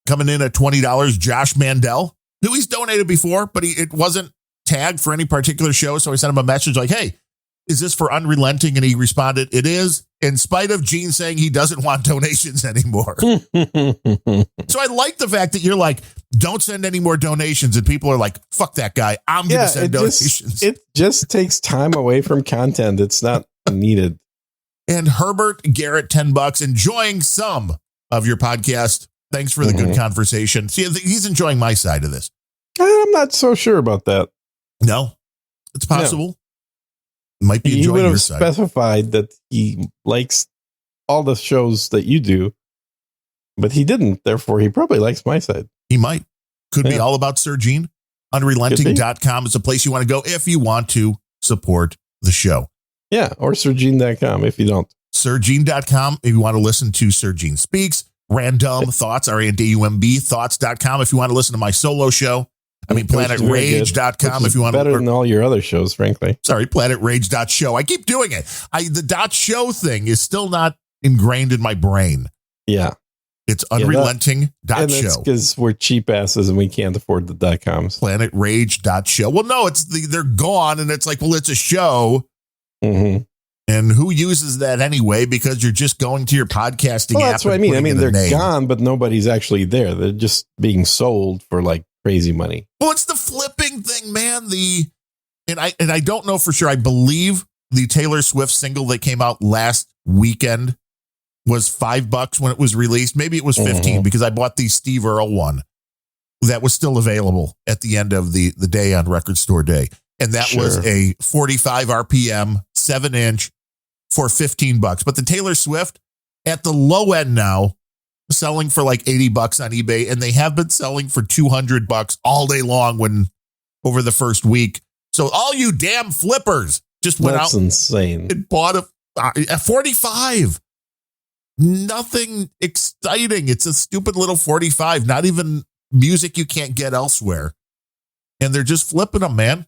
Coming in at $20, Josh Mandel, who he's donated before, but it wasn't tagged for any particular show. So I sent him a message like, hey, is this for Unrelenting? And he responded, it is, in spite of Gene saying he doesn't want donations anymore. So I like the fact that you're like, don't send any more donations. And people are like, fuck that guy. I'm going to send donations. It just takes time away from content. It's not needed. And Herbert Garrett, $10, enjoying some of your podcast. Thanks for the good conversation. See, he's enjoying my side of this. I'm not so sure about that. No, it's possible. No. Might be enjoying your side. He would have specified that he likes all the shows that you do, but he didn't. Therefore, he probably likes my side. He might. Could be all about Sir Gene. Unrelenting.com is a place you want to go if you want to support the show. Yeah, or SirGene.com if you don't. SirGene.com if you want to listen to Sir Gene Speaks. Random Thoughts, RANDUMB Thoughts.com if you want to listen to my solo show. I mean, planetrage.com if you want to. Better than all your other shows, frankly. Sorry, planetrage.show. I keep doing it. The .show thing is still not ingrained in my brain. Yeah. It's unrelenting .show. Because we're cheap asses and we can't afford the .coms. Planetrage.show. Well, no, they're gone, and it's like, well, it's a show. Mm-hmm. And who uses that anyway? Because you're just going to your podcasting app. That's what I mean. I mean, they're gone, but nobody's actually there. They're just being sold for like crazy money. Well, it's the flipping thing, man. And I don't know for sure. I believe the Taylor Swift single that came out last weekend was $5 when it was released. Maybe it was 15 because I bought the Steve Earle one that was still available at the end of the day on Record Store Day. And that was a 45 RPM, 7-inch for $15. But the Taylor Swift at the low end now, selling for like $80 on eBay. And they have been selling for $200 all day long over the first week. So all you damn flippers just went out. That's insane. And bought a 45. Nothing exciting. It's a stupid little 45, not even music you can't get elsewhere. And they're just flipping them, man.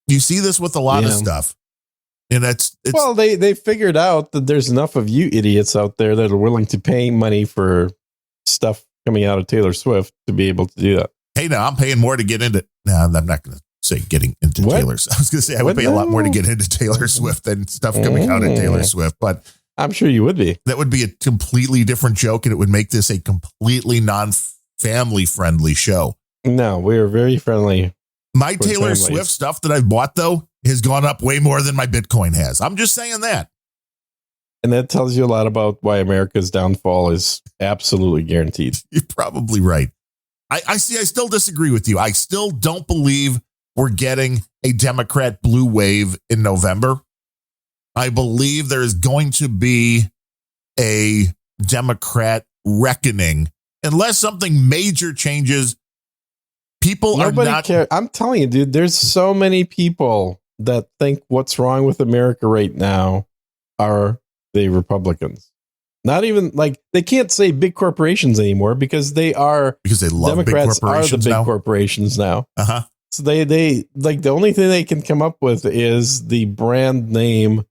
You see this with a lot of stuff. And it's well, they figured out that there's enough of you idiots out there that are willing to pay money for stuff coming out of Taylor Swift to be able to do that. Hey, now I'm paying more to get into. No, I'm not going to say getting into Taylor's. I was going to say I would pay a lot more to get into Taylor Swift than stuff coming out of Taylor Swift, but I'm sure you would be. That would be a completely different joke, and it would make this a completely non-family friendly show. No, we are very friendly. My Taylor Swift stuff that I've bought, though, has gone up way more than my Bitcoin has. I'm just saying that. And that tells you a lot about why America's downfall is absolutely guaranteed. You're probably right. I still disagree with you. I still don't believe we're getting a Democrat blue wave in November. I believe there is going to be a Democrat reckoning unless something major changes. Nobody cares. I'm telling you, dude, there's so many people that think what's wrong with America right now are the Republicans. Not even like they can't say big corporations anymore because they love Democrats big corporations are the big corporations now. Uh-huh. So they like the only thing they can come up with is the brand name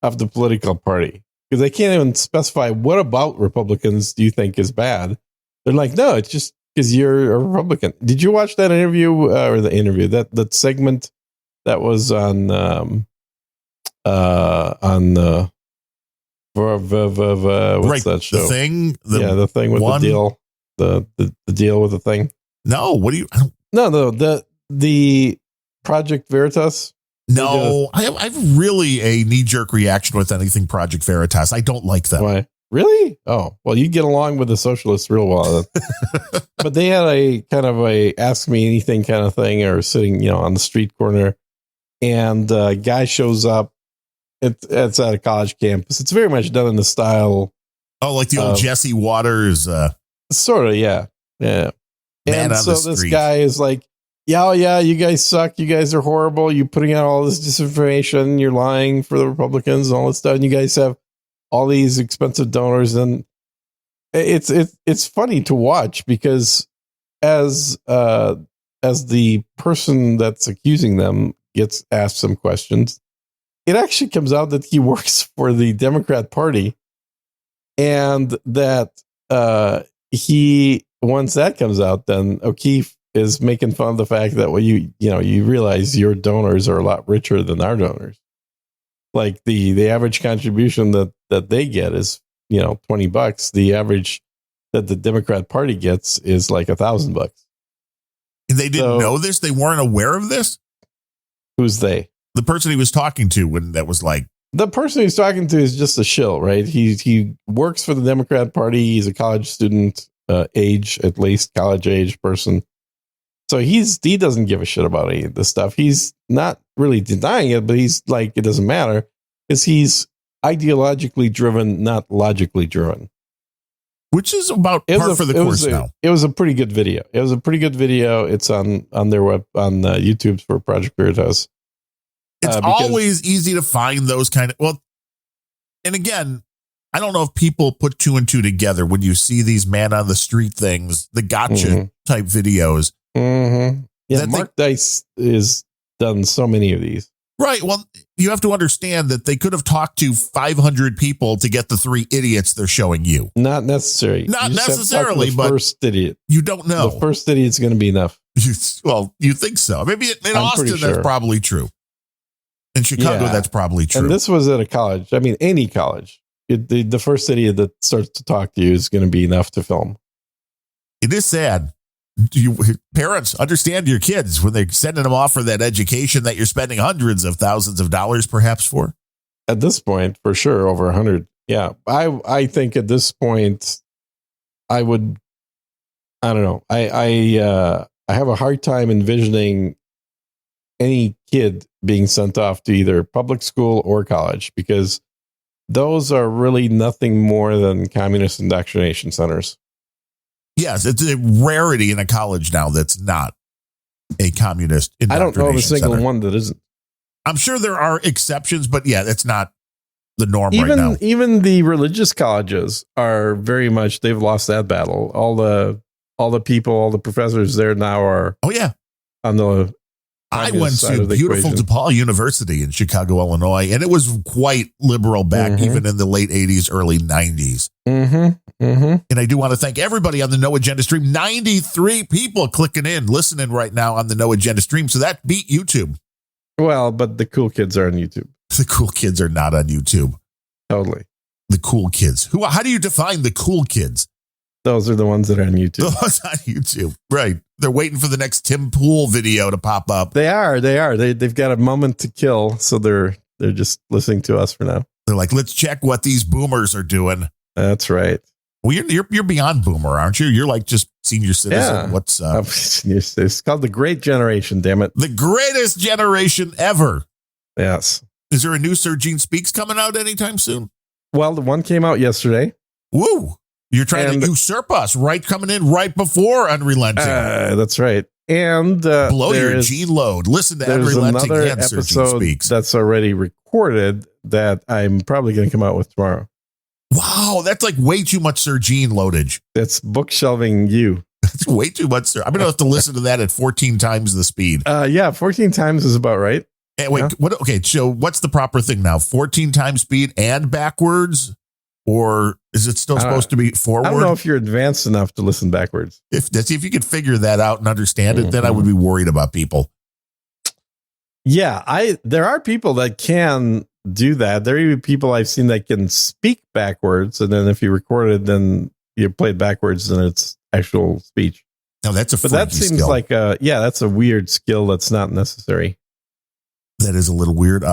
of the political party because they can't even specify what about Republicans do you think is bad. They're like, no, it's just because you're a Republican. Did you watch that interview that segment that was on what's that show? The Thing? The thing with the deal. The deal with the thing. No, what do you? The Project Veritas. No, I have really a knee-jerk reaction with anything Project Veritas. I don't like them. Why? Really? Oh, well, you get along with the socialists real well. But they had a kind of a ask me anything kind of thing, or sitting, on the street corner, and a guy shows up. It's at a college campus. It's very much done in the style. Oh, like the old Jesse Waters. Sort of, yeah. And so this guy is like, yeah, you guys suck. You guys are horrible. You're putting out all this disinformation. You're lying for the Republicans and all this stuff. And you guys have all these expensive donors. And it's funny to watch because as the person that's accusing them gets asked some questions, it actually comes out that he works for the Democrat Party, and that once that comes out, then O'Keefe is making fun of the fact that you realize your donors are a lot richer than our donors. Like the average contribution that they get is $20. The average that the Democrat Party gets is like $1,000. And they didn't know this? They weren't aware of this? Who's they? The person he was talking to when that was like. The person he's talking to is just a shill, right? He works for the Democrat Party. He's a college student age, at least college age person. So he doesn't give a shit about any of this stuff. He's not really denying it, but he's like, it doesn't matter because he's ideologically driven, not logically driven. Which is about par for the course now. It was a pretty good video. It's on their web, on YouTube for Project Veritas. It's always easy to find those kind of, and again, I don't know if people put two and two together when you see these man on the street things, the gotcha type videos. Mm-hmm. Yeah, That Mark Dice has done so many of these. Right. Well, you have to understand that they could have talked to 500 people to get the 3 idiots they're showing you. Not necessary. Not You just have to talk to necessarily, the but first idiot. you don't know. The first idiot's going to be enough. Well, you think so. Maybe in I'm Austin, pretty sure. that's probably true. In Chicago, Yeah. that's probably true. And this was at a college. I mean, any college. The first idiot that starts to talk to you is going to be enough to film. It is sad. Parents, understand your kids when they're sending them off for that education that you're spending hundreds of thousands of dollars perhaps for. At this point, for sure, over 100. Yeah. I think at this point, I don't know. I have a hard time envisioning any kid being sent off to either public school or college, because those are really nothing more than communist indoctrination centers. Yes, it's a rarity in a college now that's not a communist indoctrination I don't know of a single center. one that isn't. I'm sure there are exceptions, but yeah, that's not the norm right now. Even the religious colleges are very much, they've lost that battle. All the people, all the professors there now are on the I went side to of the beautiful equation. DePaul University in Chicago, Illinois, and it was quite liberal back even in the late 80s, early 90s. And I do want to thank everybody on the No Agenda stream. 93 people clicking in, listening right now on the No Agenda stream. So that beat YouTube. Well, but the cool kids are on YouTube. The cool kids are not on YouTube. Totally. The cool kids. How do you define the cool kids? Those are the ones that are on YouTube. Those on YouTube. Right. They're waiting for the next Tim Pool video to pop up. They are. They've got a moment to kill, so they're just listening to us for now. They're like, let's check what these boomers are doing. That's right. Well, you're beyond boomer, aren't you? You're like just senior citizen. Yeah. What's up? It's called the Great Generation, damn it. The greatest generation ever. Yes. Is there a new Sir Gene Speaks coming out anytime soon? Well, the one came out yesterday. Woo. You're trying to usurp us, right? Coming in right before Unrelenting. That's right. And blow your Gene load. Listen to Unrelenting another and Sir Gene episode Speaks. that's already recorded that I'm probably going to come out with tomorrow. Wow, that's like way too much Sir Gene loadage. That's bookshelving you. That's way too much, sir. I'm going to have to listen to that at 14 times the speed. 14 times is about right. And wait, what? Okay, so what's the proper thing now? 14 times speed and backwards? Or is it still supposed to be forward? I don't know if you're advanced enough to listen backwards. If you could figure that out and understand it, then I would be worried about people. Yeah, there are people that can do that. There are even people I've seen that can speak backwards, and then if you record it, then you play it backwards, and it's actual speech. No, that's a but that seems skill. like that's a weird skill that's not necessary. That is a little weird.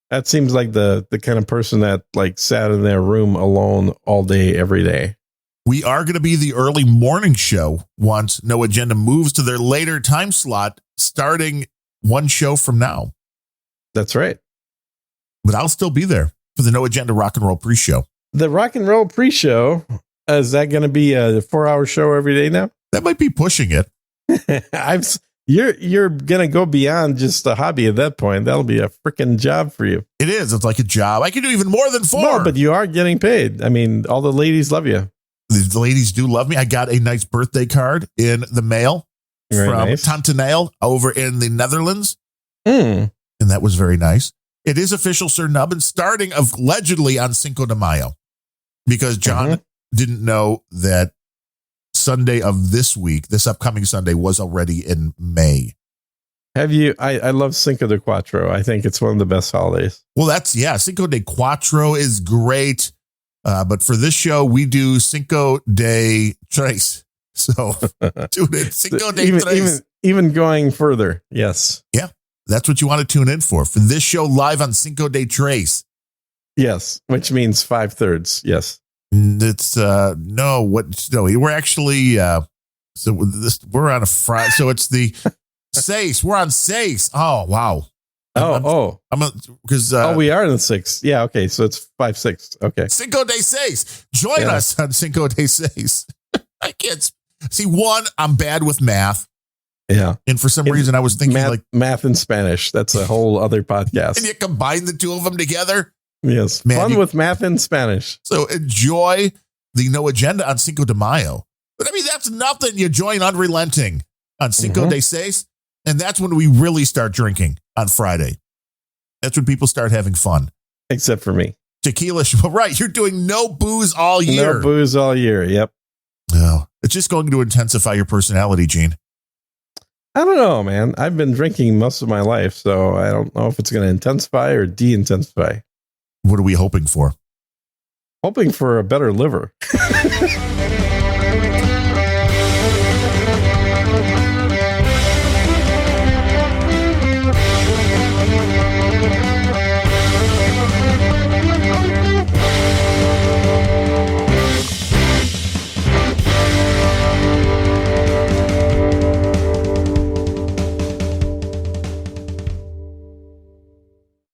That seems like the kind of person that like sat in their room alone all day, every day. We are going to be the early morning show once No Agenda moves to their later time slot, starting one show from now. That's right. But I'll still be there for the No Agenda Rock and Roll pre-show. The Rock and Roll pre-show, is that going to be a 4-hour show every day now? That might be pushing it. You're gonna go beyond just a hobby at that point. That'll be a freaking job for you. It is. It's like a job. I can do even more than 4. No, but you are getting paid. I mean, all the ladies love you. The ladies do love me. I got a nice birthday card in the mail from Tante Nijl over in the Netherlands, and that was very nice. It is official, Sir Nubbin, starting allegedly on Cinco de Mayo, because John didn't know that Sunday of this week, this upcoming Sunday, was already in May. Have you? I love Cinco de Cuatro. I think it's one of the best holidays. Well, Cinco de Cuatro is great. But for this show, we do Cinco de Tres. So, tune in. Cinco de Tres. Even going further. Yes. Yeah. That's what you want to tune in for this show live on Cinco de Tres. Yes. Which means 5/3. Yes. It's we're actually we're on a Friday, so it's the Seis. We're on Seis. Oh wow. We are in the 6th. Yeah, okay, so it's 5/6. Okay. Cinco de Seis. Join us on Cinco de Seis. I can't see I'm bad with math. Yeah. And for some reason I was thinking math and Spanish. That's a whole other podcast. And you combine the two of them together. Yes, fun with math and Spanish. So enjoy the No Agenda on Cinco de Mayo. But I mean, that's nothing. You join Unrelenting on Cinco de Seis. And that's when we really start drinking on Friday. That's when people start having fun. Except for me. Tequila. Right. You're doing no booze all year. No booze all year. Yep. No, it's just going to intensify your personality, Gene. I don't know, man. I've been drinking most of my life, so I don't know if it's going to intensify or de-intensify. What are we hoping for? Hoping for a better liver.